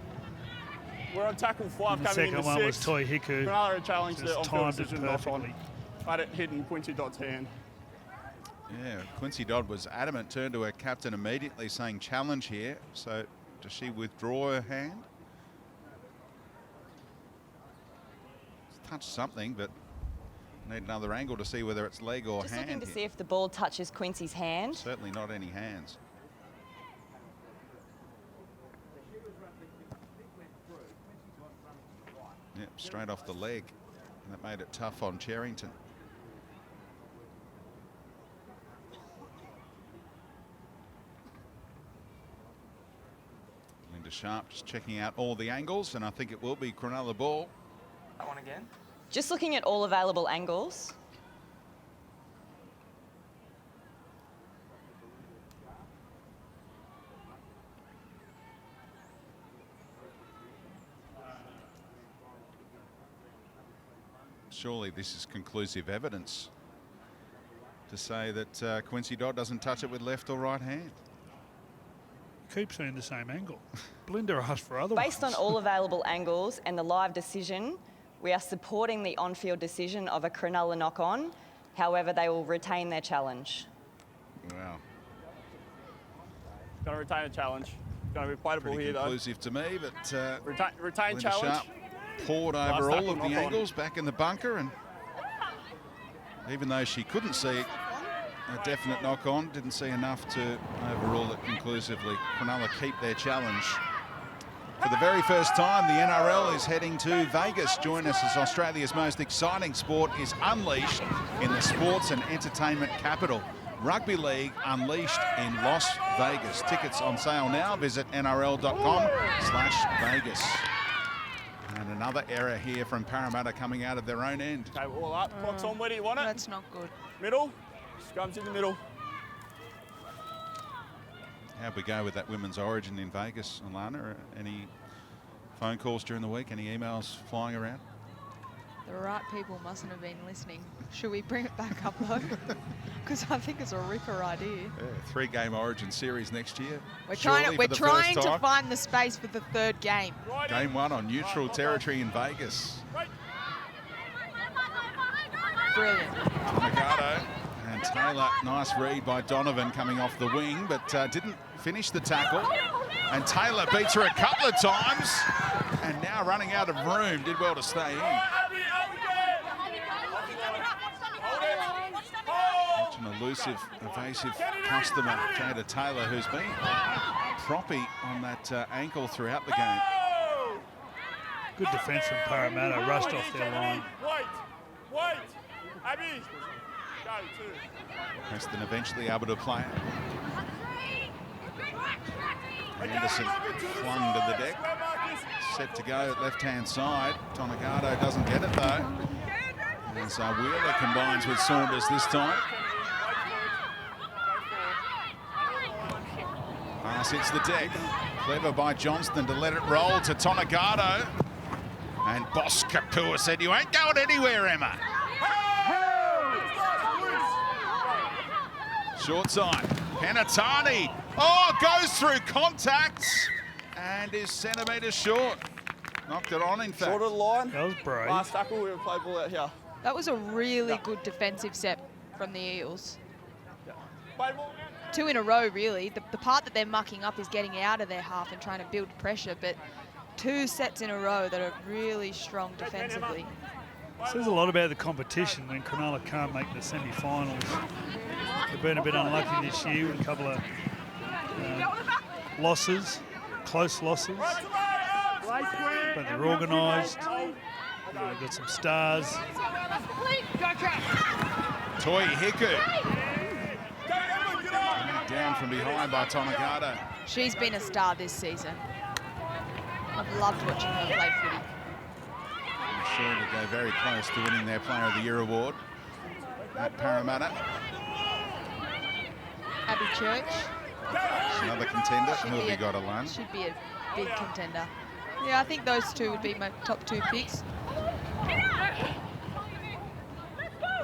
We're on tackle 5 and the coming into 6. second one was Toi Hiku. Cronulla challenged the on-field timed it decision knock on. perfectly. Had it hidden Quincy Dodd's hand. Yeah, Quincy Dodd was adamant, turned to her captain immediately saying challenge here. So does she withdraw her hand? It's touched something, but need another angle to see whether it's leg or Just hand. looking to here. see if the ball touches Quincy's hand. Certainly not any hands. Yep, straight off the leg. And that made it tough on Cherrington. Linda Sharp just checking out all the angles, and I think it will be Cronulla ball. That one again. Just looking at all available angles. Surely this is conclusive evidence to say that Quincy Dodd doesn't touch it with left or right hand. Keep seeing the same angle. Belinda asked for other Based ones. on all available angles and the live decision, we are supporting the on-field decision of a Cronulla knock-on. However, they will retain their challenge. Wow. Going to retain a challenge. Going to be playable Pretty here, though. conclusive to me, but Retain Linda challenge. Sharp poured over Last all of tackle, the knock on. angles back in the bunker, and even though she couldn't see a definite knock on, didn't see enough to overrule it conclusively. Cronulla keep their challenge. For the very first time, the NRL is heading to Vegas. Join us as Australia's most exciting sport is unleashed in the sports and entertainment capital. Rugby League unleashed in Las Vegas. Tickets on sale now. Visit NRL.com/Vegas. And another error here from Parramatta coming out of their own end. Okay, all up. Clock's on. Where do you want it? That's not good. Middle. Scrums in the middle. How'd we go with that women's origin in Vegas, Alana? Any phone calls during the week? Any emails flying around? The right people mustn't have been listening. Should we bring it back up though? Because I think it's a ripper idea. Yeah, 3-game origin series next year. We're Surely trying for the to first time. find the space for the third game. Game 1 on neutral territory in Vegas. Brilliant. Tonegado and Taylor, nice read by Donovan coming off the wing, but didn't finish the tackle. And Taylor beats her a couple of times, and now running out of room, did well to stay in. an elusive, evasive customer, Jada Taylor, who's been proppy on that ankle throughout the game. Good defence from Parramatta, rushed off their line. Wait, Abby, go too. Preston eventually able to play it. Anderson flung to the deck, set to go left-hand side. Tonegado doesn't get it though. As Wheeler combines with Saunders this time. Pass hits the deck. Clever by Johnston to let it roll to Tonegado. And Boss Kapua said, "You ain't going anywhere, Emma." Short side. Penatani. Oh, goes through contact and is centimetres short. Knocked it on, in fact. Short of the line. That was brave. Last tackle, we would play ball out here. That was a really good defensive set from the Eels. Play ball. 2 in a row, really. The part that they're mucking up is getting out of their half and trying to build pressure, but 2 sets in a row that are really strong defensively. Says a lot about the competition when Cronulla can't make the semi-finals. They've been a bit unlucky this year with a couple of losses, close losses. But they're organised. They've got some stars. Toi Hiku. Down from behind by Tonegado. She's been a star this season. I've loved watching her play footy. I'm sure to go very close to winning their Player of the Year award at Parramatta. Abby Church. Another contender. Should Who have be you got, Alon? Should be a big contender. Yeah, I think those 2 would be my top 2 picks.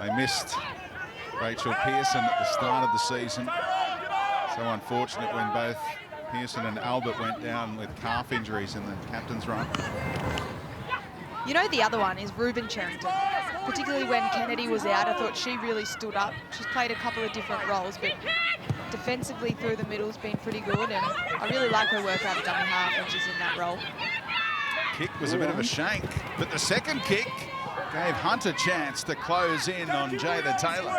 They missed Rachel Pearson at the start of the season. So unfortunate when both Pearson and Albert went down with calf injuries in the captain's run. You know, the other one is Ruben Cherrington. Particularly when Kennedy was out, I thought she really stood up. She's played a couple of different roles, but defensively through the middle's been pretty good, and I really like her work out of dummy half when she's in that role. Kick was a bit of a shank, but the second kick gave Hunt a chance to close in on Jada Taylor.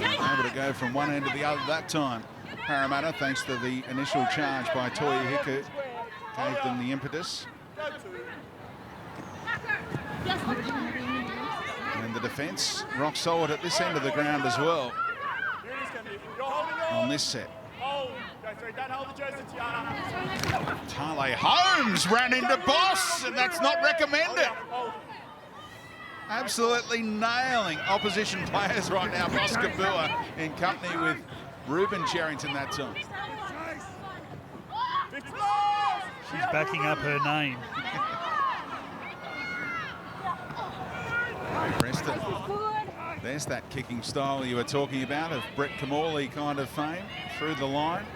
Able to go from one end to the other that time. Parramatta, thanks to the initial charge by Toi Hiku, gave them the impetus. And the defence rock solid at this end of the ground as well on this set. Tale Holmes ran into Boss, and that's not recommended. Absolutely nailing opposition players right now. Boss Kapua in company with Ruben Cherrington that time. She's backing up her name. Preston. There's that kicking style you were talking about of Brett Camorley kind of fame. Through the line,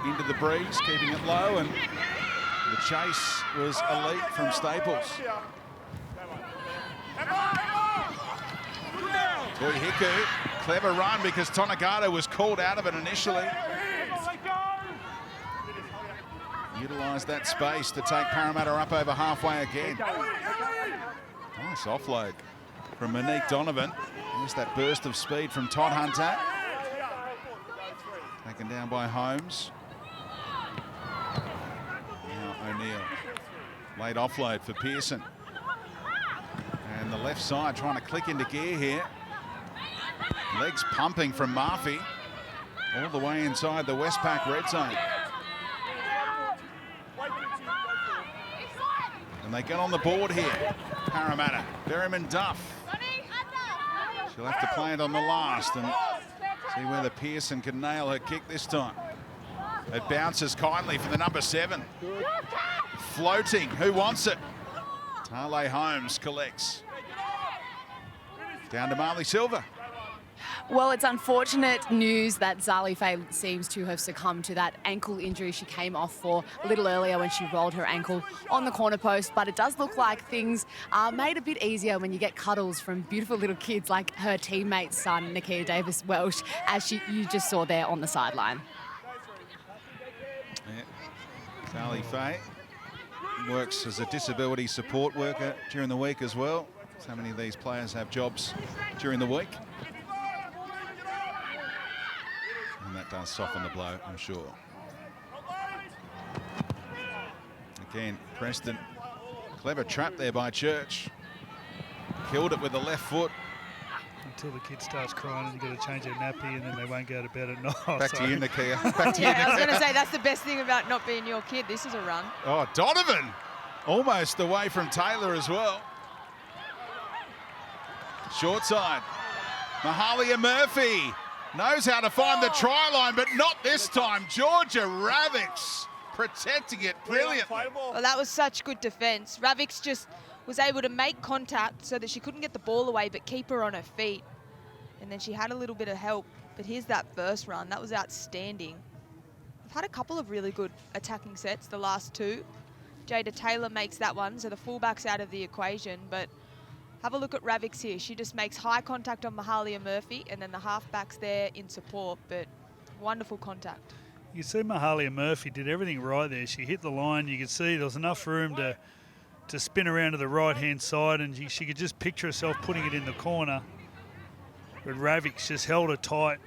into the breeze, keeping it low, and the chase was elite from Staples. Toi Hiku, clever run because Tonegado was called out of it initially. Utilised that space to take Parramatta up over halfway again. Nice offload from Monique Donovan. There's that burst of speed from Todd Hunter. Taken down by Holmes. Now O'Neill. Late offload for Pearson. And the left side trying to click into gear here. Legs pumping from Murphy. All the way inside the Westpac red zone. And they get on the board here. Parramatta. Berryman Duff. She'll have to play it on the last and see whether Pearson can nail her kick this time. It bounces kindly for the number 7. Floating. Who wants it? Tale Holmes collects. Down to Marley Silva. Well, it's unfortunate news that Zali Faye seems to have succumbed to that ankle injury she came off for a little earlier when she rolled her ankle on the corner post. But it does look like things are made a bit easier when you get cuddles from beautiful little kids like her teammate's son, Nakia Davis-Welsh, as you just saw there on the sideline. Yeah. Zali Faye works as a disability support worker during the week as well. So how many of these players have jobs during the week? And that does soften the blow, I'm sure. Again, Preston, clever trap there by Church. Killed it with the left foot. Until the kid starts crying and you've got to change their nappy and then they won't go to bed at night. Back to you, Nakia. Back to you, Yeah, I was Nakia. going to say, that's the best thing about not being your kid. This is a run. Oh, Donovan, almost away from Taylor as well. Short side. Mahalia Murphy knows how to find the try line, but not this time. Georgia Ravix protecting it brilliantly. Well, that was such good defence. Ravix just was able to make contact so that she couldn't get the ball away, but keep her on her feet. And then she had a little bit of help. But here's that first run. That was outstanding. We've had a couple of really good attacking sets, the last two. Jada Taylor makes that one, so the fullback's out of the equation. But have a look at Ravix here. She just makes high contact on Mahalia Murphy, and then the halfback's there in support, but wonderful contact. You see Mahalia Murphy did everything right there. She hit the line. You could see there was enough room to spin around to the right-hand side, and she could just picture herself putting it in the corner. But Ravix just held her tight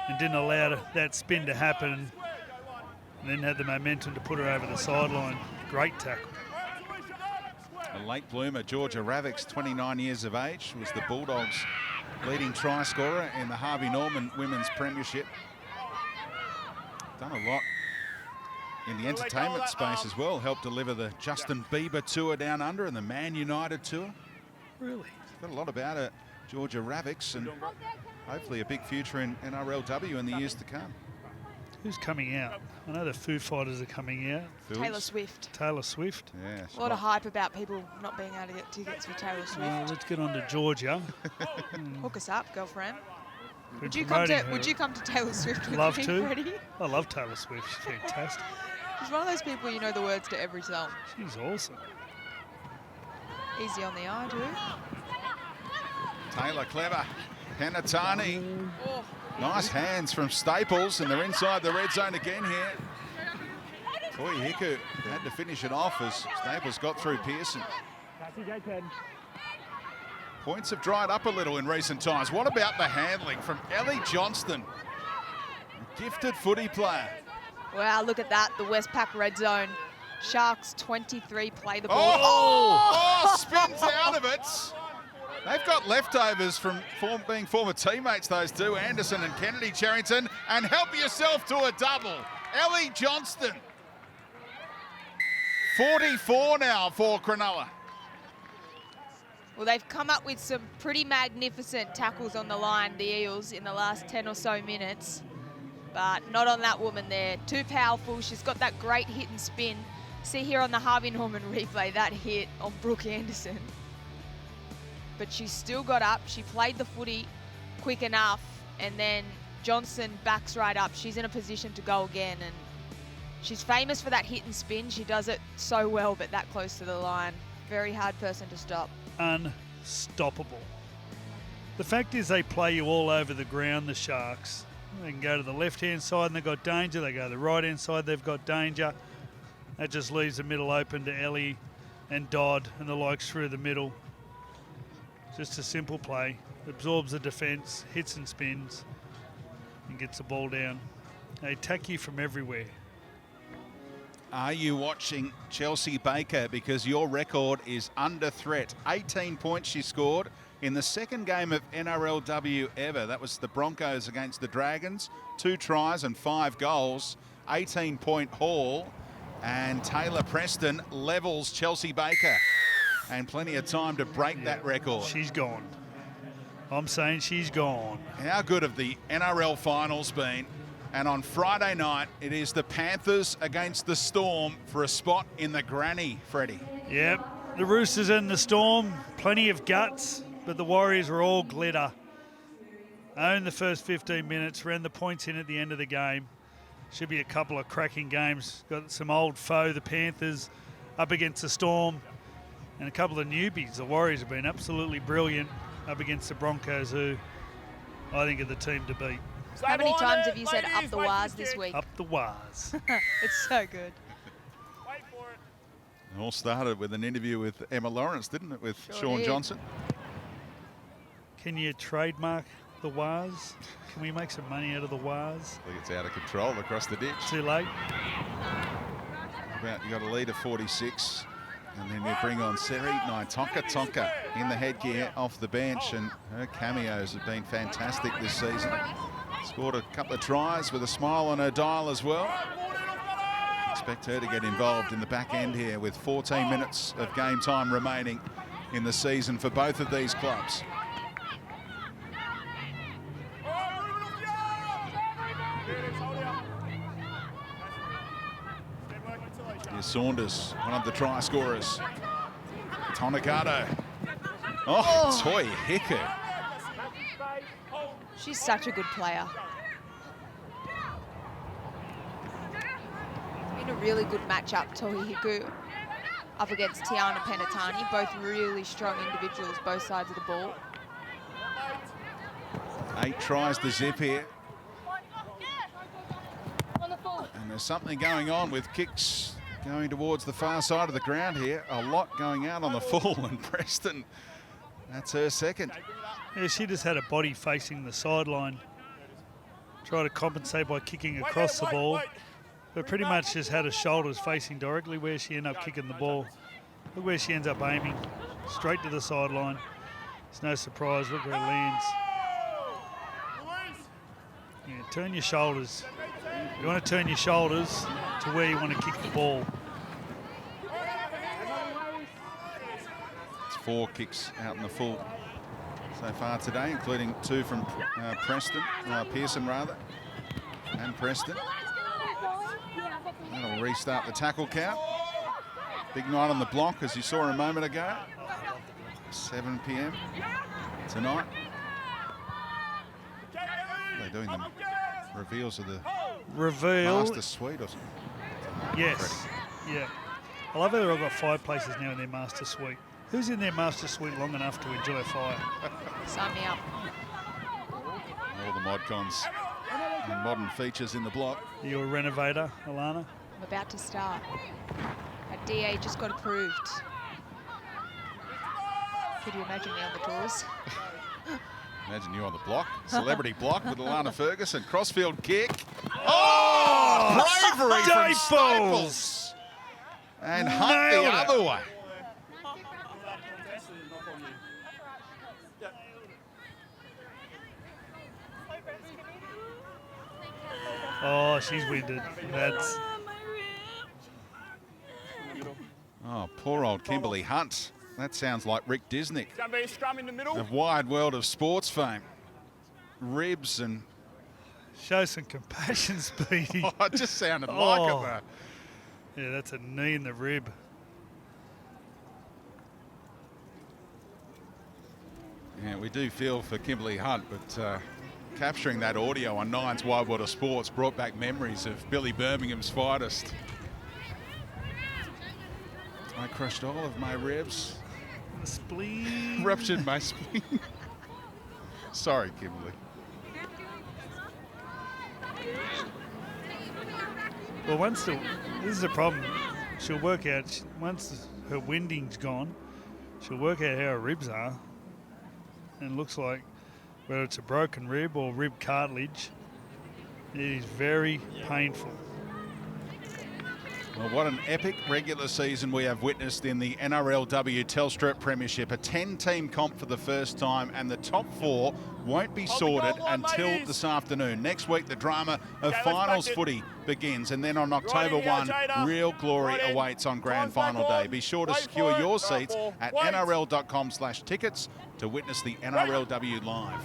and didn't allow that spin to happen, and then had the momentum to put her over the sideline. Great tackle. A late bloomer, Georgia Ravix, 29 years of age, was the Bulldogs' leading try scorer in the Harvey Norman Women's Premiership. Done a lot in the entertainment space as well. Helped deliver the Justin Bieber tour down under and the Man United tour. Really? Got a lot about it, Georgia Ravix, and hopefully a big future in NRLW in the years to come. Who's coming out? I know the Foo Fighters are coming out. Taylor Swift. Taylor Swift. Yeah, A lot of hype about people not being able to get tickets for Taylor Swift. Well, let's get on to Georgia. Hook us up, girlfriend. Been Would you promoting come to Taylor Swift with Love me, to. Freddie? I love Taylor Swift. She's fantastic. She's one of those people you know the words to every song. She's awesome. Easy on the eye, too. Taylor clever. Penatani. Oh, Nice hands from Staples, and they're inside the red zone again here. Toy Hiku had to finish it off as Staples got through Pearson. Points have dried up a little in recent times. What about the handling from Ellie Johnston? Gifted footy player. wow, look at that. The Westpac red zone. Sharks 23 play the ball. Oh, spins out of it. They've got leftovers from being former teammates, those two, Anderson and Kennedy Cherrington. And help yourself to a double. Ellie Johnston. 44 now for Cronulla. Well, they've come up with some pretty magnificent tackles on the line, the Eels, in the last 10 or so minutes. But not on that woman there. Too powerful. She's got that great hit and spin. See here on the Harvey Norman replay, that hit on Brooke Anderson. But she still got up. She played the footy quick enough. And then Johnson backs right up. She's in a position to go again. And she's famous for that hit and spin. She does it so well, but that close to the line. Very hard person to stop. Unstoppable. The fact is they play you all over the ground, the Sharks. They can go to the left-hand side and they've got danger. They go to the right-hand side, they've got danger. That just leaves the middle open to Ellie and Dodd and the likes through the middle. Just a simple play. Absorbs the defence, hits and spins, and gets the ball down. They attack you from everywhere. Are you watching Chelsea Baker? Because your record is under threat. 18 points she scored in the second game of NRLW ever. That was the Broncos against the Dragons. 2 tries and 5 goals. 18-point haul. And Taylor Preston levels Chelsea Baker. And plenty of time to break that record. She's gone. I'm saying she's gone. How good have the NRL finals been? And on Friday night, it is the Panthers against the Storm for a spot in the granny, Freddie. Yep, the Roosters and the Storm, plenty of guts, but the Warriors were all glitter. Owned the first 15 minutes, ran the points in at the end of the game. Should be a couple of cracking games. Got some old foe, the Panthers, up against the Storm, and a couple of newbies. The Warriors have been absolutely brilliant up against the Broncos, who I think are the team to beat. How many times have you said up the wires this week? Up the wires. It's so good. Wait for it. It all started with an interview with Emma Lawrence, didn't it, with Sure Sean did. Johnson? Can you trademark the Waz? Can we make some money out of the Waz? I think it's out of control across the ditch. Too late. You got a lead of 46, and then you bring on Seri Tonka in the headgear off the bench, and her cameos have been fantastic this season. Scored a couple of tries with a smile on her dial as well. Expect her to get involved in the back end here with 14 minutes of game time remaining in the season for both of these clubs. Here's Saunders, one of the try scorers. Tonegado. Oh, Toy Hicker. She's such a good player. Been a really good matchup, Tohi Hiku up against Tiana Penatani. Both really strong individuals, both sides of the ball. 8 tries to zip here. And there's something going on with kicks going towards the far side of the ground here. A lot going out on the full, and Preston, that's her second. Yeah, she just had a body facing the sideline. Try to compensate by kicking across the ball, but pretty much just had her shoulders facing directly where she ended up kicking the ball. Look where she ends up aiming, straight to the sideline. It's no surprise, look where it lands. Yeah, turn your shoulders. You want to turn your shoulders to where you want to kick the ball. It's 4 kicks out in the full so far today, including 2 from Pearson rather, and Preston. That'll restart the tackle count. Big night on the block, as you saw a moment ago. 7 p.m. tonight. They're doing the reveals of the Master Suite or something. Yes, yeah. I love how they've all got 5 places now in their Master Suite. Who's in their Master Suite long enough to enjoy fire? Sign me up. All the mod cons and modern features in the block. You're a renovator, Alana? I'm about to start. A DA just got approved. Could you imagine me on the doors? Imagine you on the block. Celebrity block with Alana Ferguson. Crossfield kick. Oh! Bravery from Staples. And Hunt the other way. Oh, she's winded. That's... Oh, poor old Kimberly Hunt. That sounds like Rick Disnick It's going to be a scrum in the middle. of Wide World of Sports fame. Ribs and... Show some compassion, Speedy. Oh, it just sounded like it, though. Yeah, that's a knee in the rib. Yeah, we do feel for Kimberly Hunt, but capturing that audio on Nine's Wide World of Sports brought back memories of Billy Birmingham's finest. I crushed all of my ribs. The spleen. Ruptured my spleen. Sorry, Kimberly. Well, this is the problem. She'll work out, once her winding's gone, she'll work out how her ribs are. And it looks like whether it's a broken rib or rib cartilage, it is very painful. Well, what an epic regular season we have witnessed in the NRLW Telstra Premiership. A 10-team comp for the first time, and the top 4 won't be sorted until this afternoon. Next week, the drama of finals footy begins, and then on October 1, real glory awaits on grand final day. Be sure to secure your seats at nrl.com/tickets to witness the NRLW live.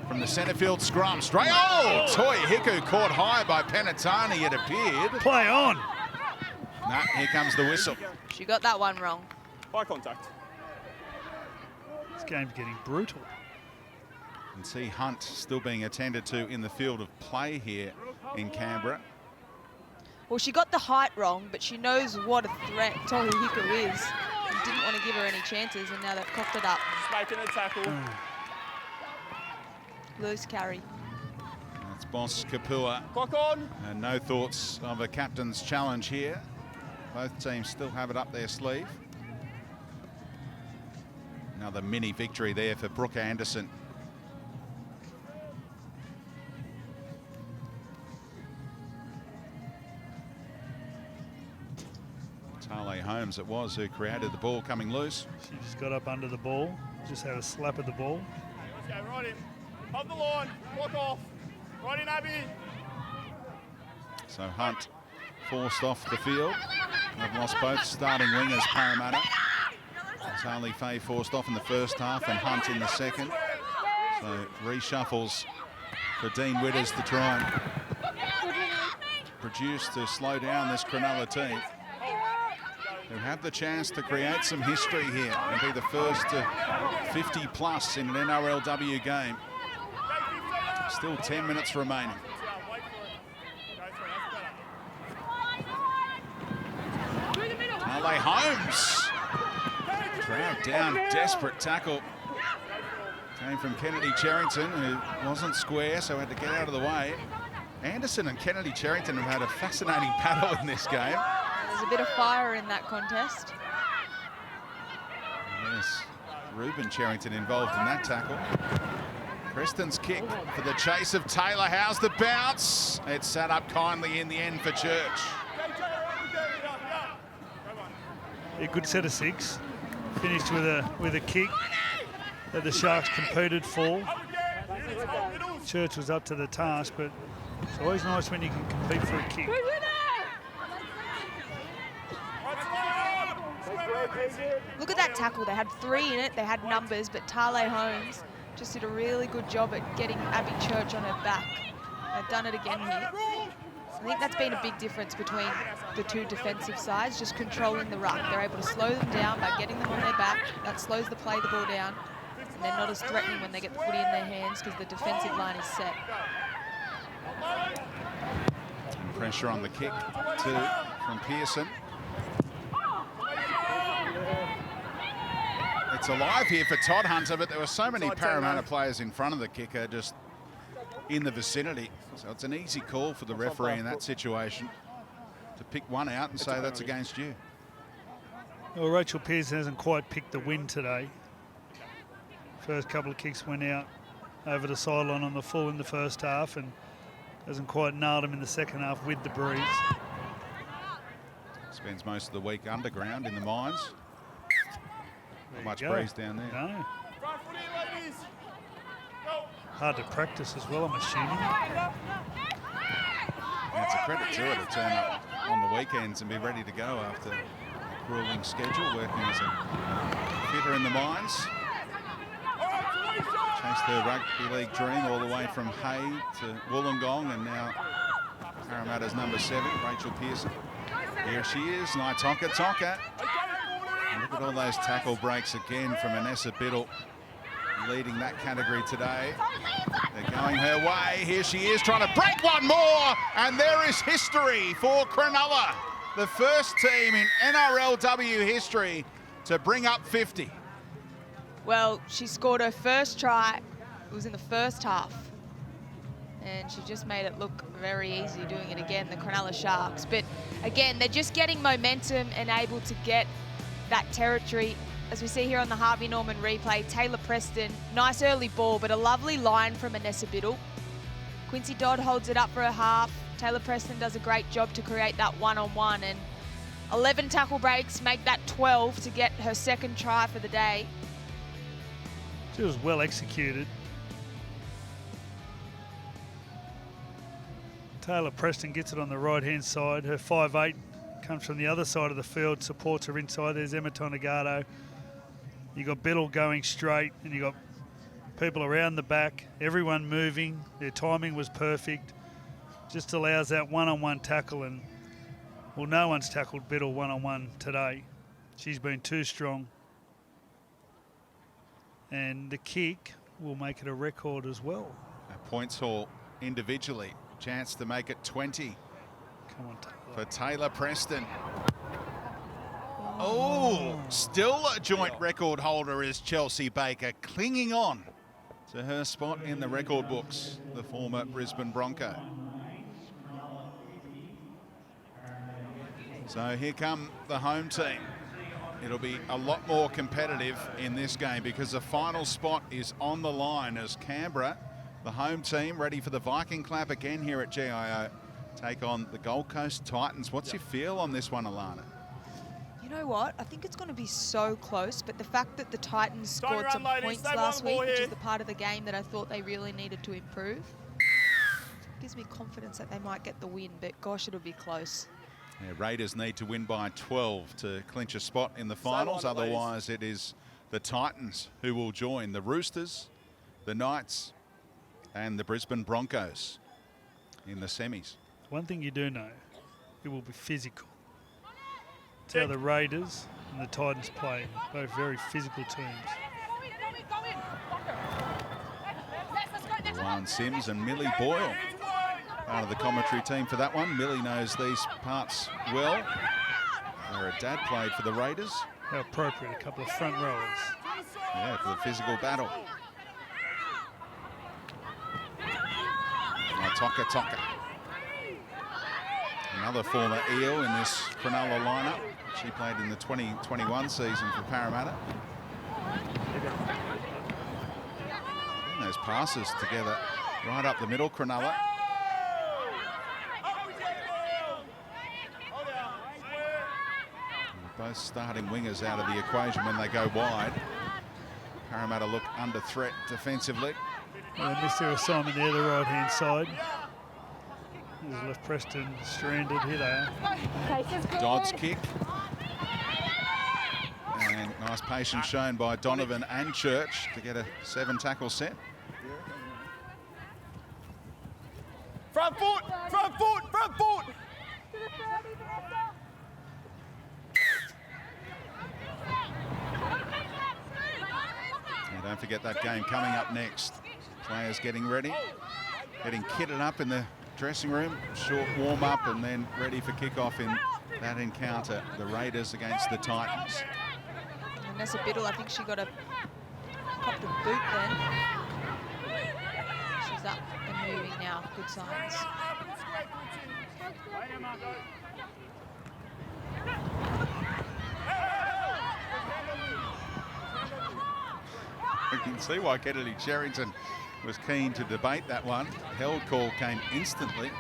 From the centre field scrum, straight, oh! Toy Hiku caught high by Penatani, it appeared. Play on! Nah, here comes the whistle. She got that one wrong. Eye contact. This game's getting brutal. And see Hunt still being attended to in the field of play here in Canberra. Well, she got the height wrong, but she knows what a threat Tohi Hiku is. And didn't want to give her any chances, and now they've cocked it up. Just making a tackle. Loose carry. That's Boss Kapua. Clock on. And no thoughts of a captain's challenge here. Both teams still have it up their sleeve. Another mini victory there for Brooke Anderson. Tale Holmes it was who created the ball coming loose. She just got up under the ball, just had a slap at the ball. Let's go, right in. Up the line, walk off. Right in, Abby. So Hunt forced off the field. They've lost both starting wingers, Parramatta. Tali Fay forced off in the first half and Hunt in the second. So reshuffles for Dean Witters to try and produce to slow down this Cronulla team, who have the chance to create some history here and be the first to 50 plus in an NRLW game. Still 10 minutes remaining. Tale Holmes dragged down, desperate tackle. Came from Kennedy Cherrington, who wasn't square, so had to get out of the way. Anderson and Kennedy Cherrington have had a fascinating battle in this game. There's a bit of fire in that contest. Yes, Ruben Cherrington involved in that tackle. Preston's kick for the chase of Taylor. How's the bounce? It's sat up kindly in the end for Church. A good set of 6. Finished with a kick that the Sharks competed for. Church was up to the task, but it's always nice when you can compete for a kick. Look at that tackle. They had 3 in it. They had numbers, but Tale Holmes just did a really good job at getting Abby Church on her back. They've done it again here. I think that's been a big difference between the two defensive sides, just controlling the ruck. They're able to slow them down by getting them on their back. That slows the play the ball down. And they're not as threatening when they get the footy in their hands because the defensive line is set. And pressure on the kick from Pearson. It's alive here for Todd Hunter, but there were so many Parramatta players in front of the kicker just in the vicinity. So it's an easy call for the referee in that situation to pick one out and say that's against you. Well, Rachel Pearson hasn't quite picked the win today. First couple of kicks went out over the sideline on the full in the first half and hasn't quite nailed him in the second half with the breeze. Spends most of the week underground in the mines. Not much breeze down there. No. Hard to practice as well, I'm assuming. Yeah, it's a credit to her to turn up on the weekends and be ready to go after a grueling schedule, working as a fitter in the mines. Chased her rugby league dream all the way from Hay to Wollongong, and now Parramatta's number 7, Rachel Pearson. Here she is, Naitoka. And look at all those tackle breaks again from Anessa Biddle, leading that category today. They're going her way. Here she is trying to break one more, and there is history for Cronulla. The first team in NRLW history to bring up 50. Well, she scored her first try. It was in the first half. And she just made it look very easy doing it again, the Cronulla Sharks. But again, they're just getting momentum and able to get that territory. As we see here on the Harvey Norman replay, Taylor Preston, nice early ball, but a lovely line from Anessa Biddle. Quincy Dodd holds it up for a half. Taylor Preston does a great job to create that one-on-one, and 11 tackle breaks make that 12 to get her second try for the day. She was well executed. Taylor Preston gets it on the right-hand side. Her 5'8" comes from the other side of the field, supports her inside. There's Emma Tonegado. You got Biddle going straight, and you got people around the back, everyone moving. Their timing was perfect. Just allows that one-on-one tackle, and well, no one's tackled Biddle one-on-one today. She's been too strong. And the kick will make it a record as well. A points haul individually. Chance to make it 20. Come on, Taylor. For Taylor Preston. Oh, still a joint record holder is Chelsea Baker, clinging on to her spot in the record books, the former Brisbane Bronco. So here come the home team. It'll be a lot more competitive in this game because the final spot is on the line as Canberra, the home team, ready for the Viking clap again here at GIO, take on the Gold Coast Titans. What's your feel on this one, Alana? You know what? I think it's going to be so close, but the fact that the Titans scored some points last week, which is the part of the game that I thought they really needed to improve, gives me confidence that they might get the win, but gosh, it'll be close. Yeah, Raiders need to win by 12 to clinch a spot in the finals. Otherwise, it is the Titans who will join the Roosters, the Knights, and the Brisbane Broncos in the semis. One thing you do know, it will be physical. It's how the Raiders and the Titans play. Both very physical teams. Juan Sims and Millie Boyle, part of the commentary team for that one. Millie knows these parts well. Her dad played for the Raiders. How appropriate, a couple of front rowers. Yeah, for the physical battle. Toka. Another former Eel in this Cronulla lineup. She played in the 2021 season for Parramatta. And those passes together right up the middle, Cronulla. Both starting wingers out of the equation when they go wide. Parramatta look under threat defensively. They missed their assignment there, the right-hand side. There's left Preston stranded. Here they are. Dodd's kick. And nice patience shown by Donovan and Church to get a 7-tackle set. Front foot, front foot, front foot. And don't forget that game coming up next. Players getting ready, getting kitted up in the dressing room, short warm-up and then ready for kick-off in that encounter, the Raiders against the Titans. And Nessa Biddle, I think she got a popped a boot then. She's up and moving now, good signs. You can see why Kennedy Cherrington was keen to debate that one. Held call came instantly.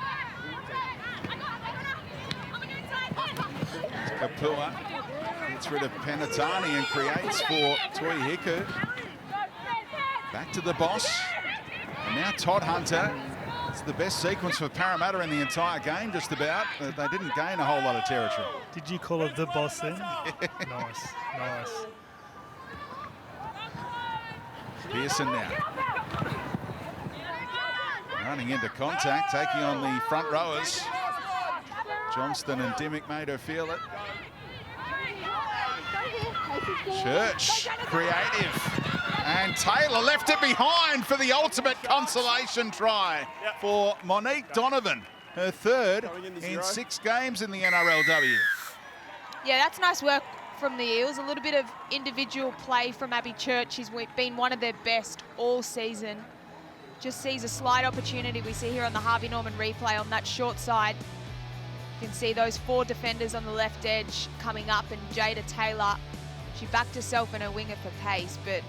Kapua gets rid of Penatani and creates for Tui Hiku. Back to the boss. And now Todd Hunter. It's the best sequence for Parramatta in the entire game, just about. They didn't gain a whole lot of territory. Did you call it the boss then? Nice, nice. Pearson now. Running into contact, taking on the front rowers. Johnston and Dimmick made her feel it. Church, creative. And Taylor left it behind for the ultimate consolation try for Monique Donovan. Her third in 6 games in the NRLW. Yeah, that's nice work from the Eels. A little bit of individual play from Abby Church. She's been one of their best all season. Just sees a slide opportunity. We see here on the Harvey Norman replay on that short side. You can see those 4 defenders on the left edge coming up, and Jada Taylor, she backed herself and her winger for pace, but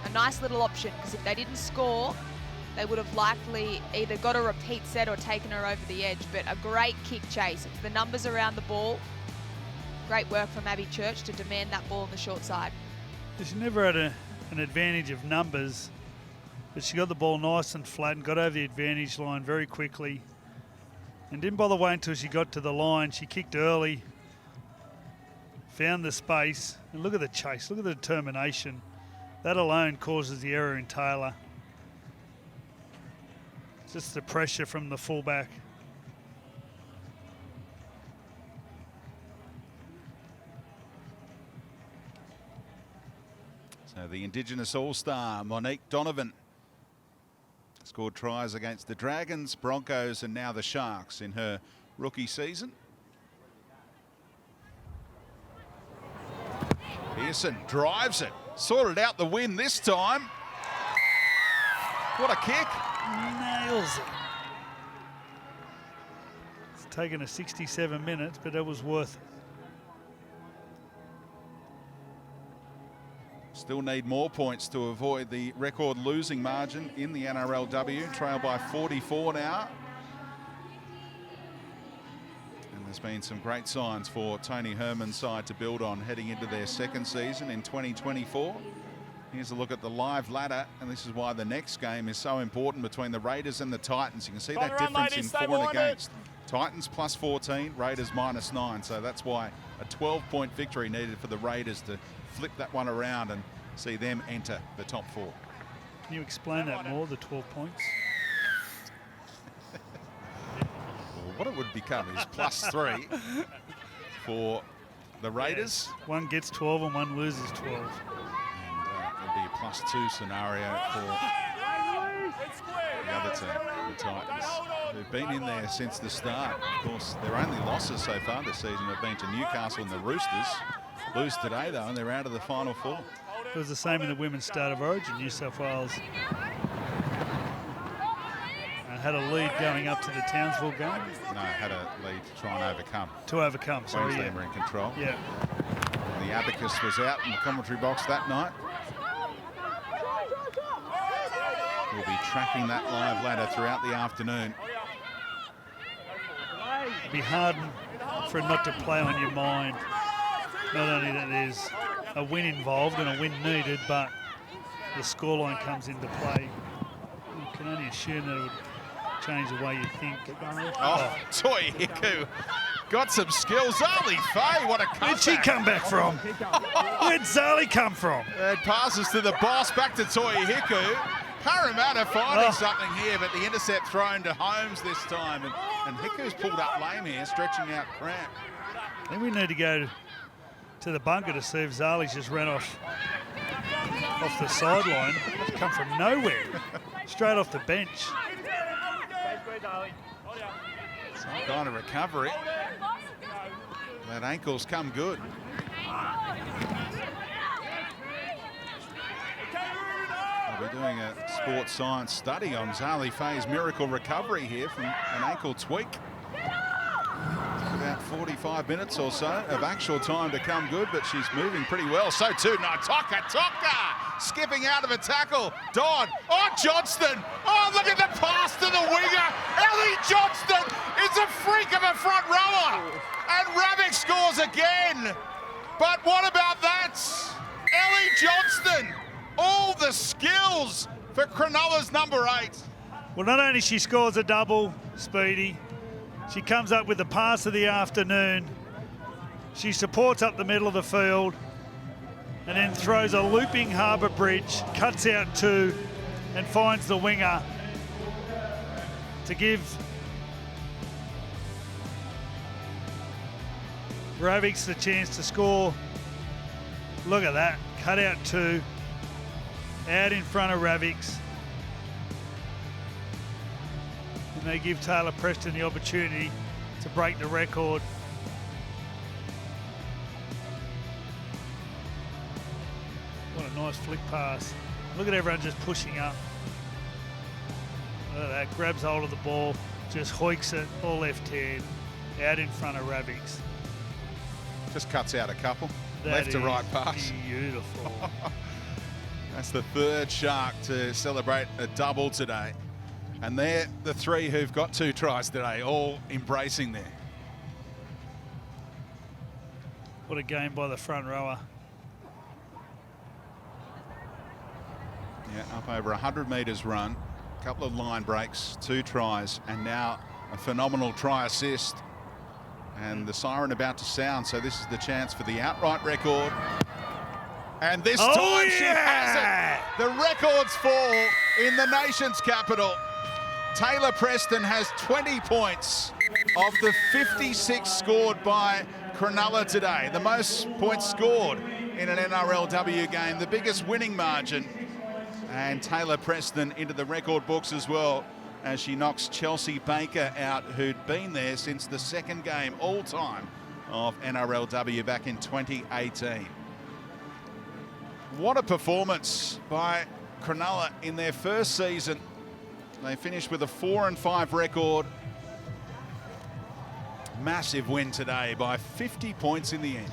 a nice little option, because if they didn't score, they would have likely either got a repeat set or taken her over the edge. But a great kick chase. It's the numbers around the ball. Great work from Abby Church to demand that ball on the short side. She never had an advantage of numbers, but she got the ball nice and flat and got over the advantage line very quickly and didn't bother waiting until she got to the line. She kicked early, found the space, and look at the chase, look at the determination. That alone causes the error in Taylor. Just the pressure from the fullback. So the Indigenous All-Star, Monique Donovan, scored tries against the Dragons, Broncos, and now the Sharks in her rookie season. Pearson drives it, sorted out the win this time. What a kick. Nails it. It's taken her 67 minutes, but it was worth it. Still need more points to avoid the record losing margin in the NRLW. Trail by 44 now. And there's been some great signs for Tony Herman's side to build on heading into their second season in 2024. Here's a look at the live ladder, and this is why the next game is so important between the Raiders and the Titans. You can see that difference in for and against. Titans plus 14, Raiders minus 9. So that's why a 12-point victory needed for the Raiders to flip that one around and see them enter the top 4. Can you explain that more, the 12 points? Well, what it would become is plus 3 for the Raiders. Yes. One gets 12 and one loses 12. And it'll be a plus 2 scenario for the other team, the Titans, who've been in there since the start. Of course, their only losses so far this season have been to Newcastle and the Roosters. Lose today, though, and they're out of the final 4. It was the same in the women's start of Origin. New South Wales had a lead going up to the Townsville game. No, had a lead to try and overcome. To overcome, sorry, Queensland were in control. Yeah. And the abacus was out in the commentary box that night. We'll be tracking that live ladder throughout the afternoon. It'd be hard for it not to play on your mind. Not only that there's a win involved and a win needed, but the scoreline comes into play. You can only assume that it would change the way you think. Oh, Toi Hiku got some skills. Zali Faye, what a comeback. Where'd she come back from? Where'd Zali come from? It passes to the boss, back to Toi Hiku. Parramatta finding something here, but the intercept thrown to Holmes this time. And Hiku's pulled up lame here, stretching out cramp. Then we need to go to the bunker to see if Zali's just ran off the sideline. It's come from nowhere, straight off the bench. Some kind of recovery. That ankle's come good. We're doing a sports science study on Zali Faye's miracle recovery here from an ankle tweak. About 45 minutes or so of actual time to come good, but she's moving pretty well. So too Toka skipping out of a tackle. Dodd. Oh, Johnston. Oh, look at the pass to the winger. Ellie Johnston is a freak of a front rower. And Ravick scores again. But what about that? Ellie Johnston. All the skills for Cronulla's number 8. Well, not only she scores a double, Speedy, she comes up with the pass of the afternoon. She supports up the middle of the field and then throws a looping harbour bridge, cuts out 2 and finds the winger to give Ravix the chance to score. Look at that, cut out 2, out in front of Ravix. And they give Taylor Preston the opportunity to break the record. What a nice flick pass. Look at everyone just pushing up. Look at that, grabs hold of the ball, just hoiks it, all left hand, out in front of Ravix. Just cuts out a couple, left to right pass. Beautiful. That's the 3rd Shark to celebrate a double today. And they're the 3 who've got 2 tries today, all embracing there. What a game by the front rower. Yeah, up over 100 metres run, a couple of line breaks, 2 tries, and now a phenomenal try assist. And the siren about to sound, so this is the chance for the outright record. And this time she has it. The records fall in the nation's capital. Taylor Preston has 20 points of the 56 scored by Cronulla today. The most points scored in an NRLW game, the biggest winning margin. And Taylor Preston into the record books as well as she knocks Chelsea Baker out, who'd been there since the 2nd game all time of NRLW back in 2018. What a performance by Cronulla in their first season. They finished with a 4-5 record. Massive win today by 50 points in the end.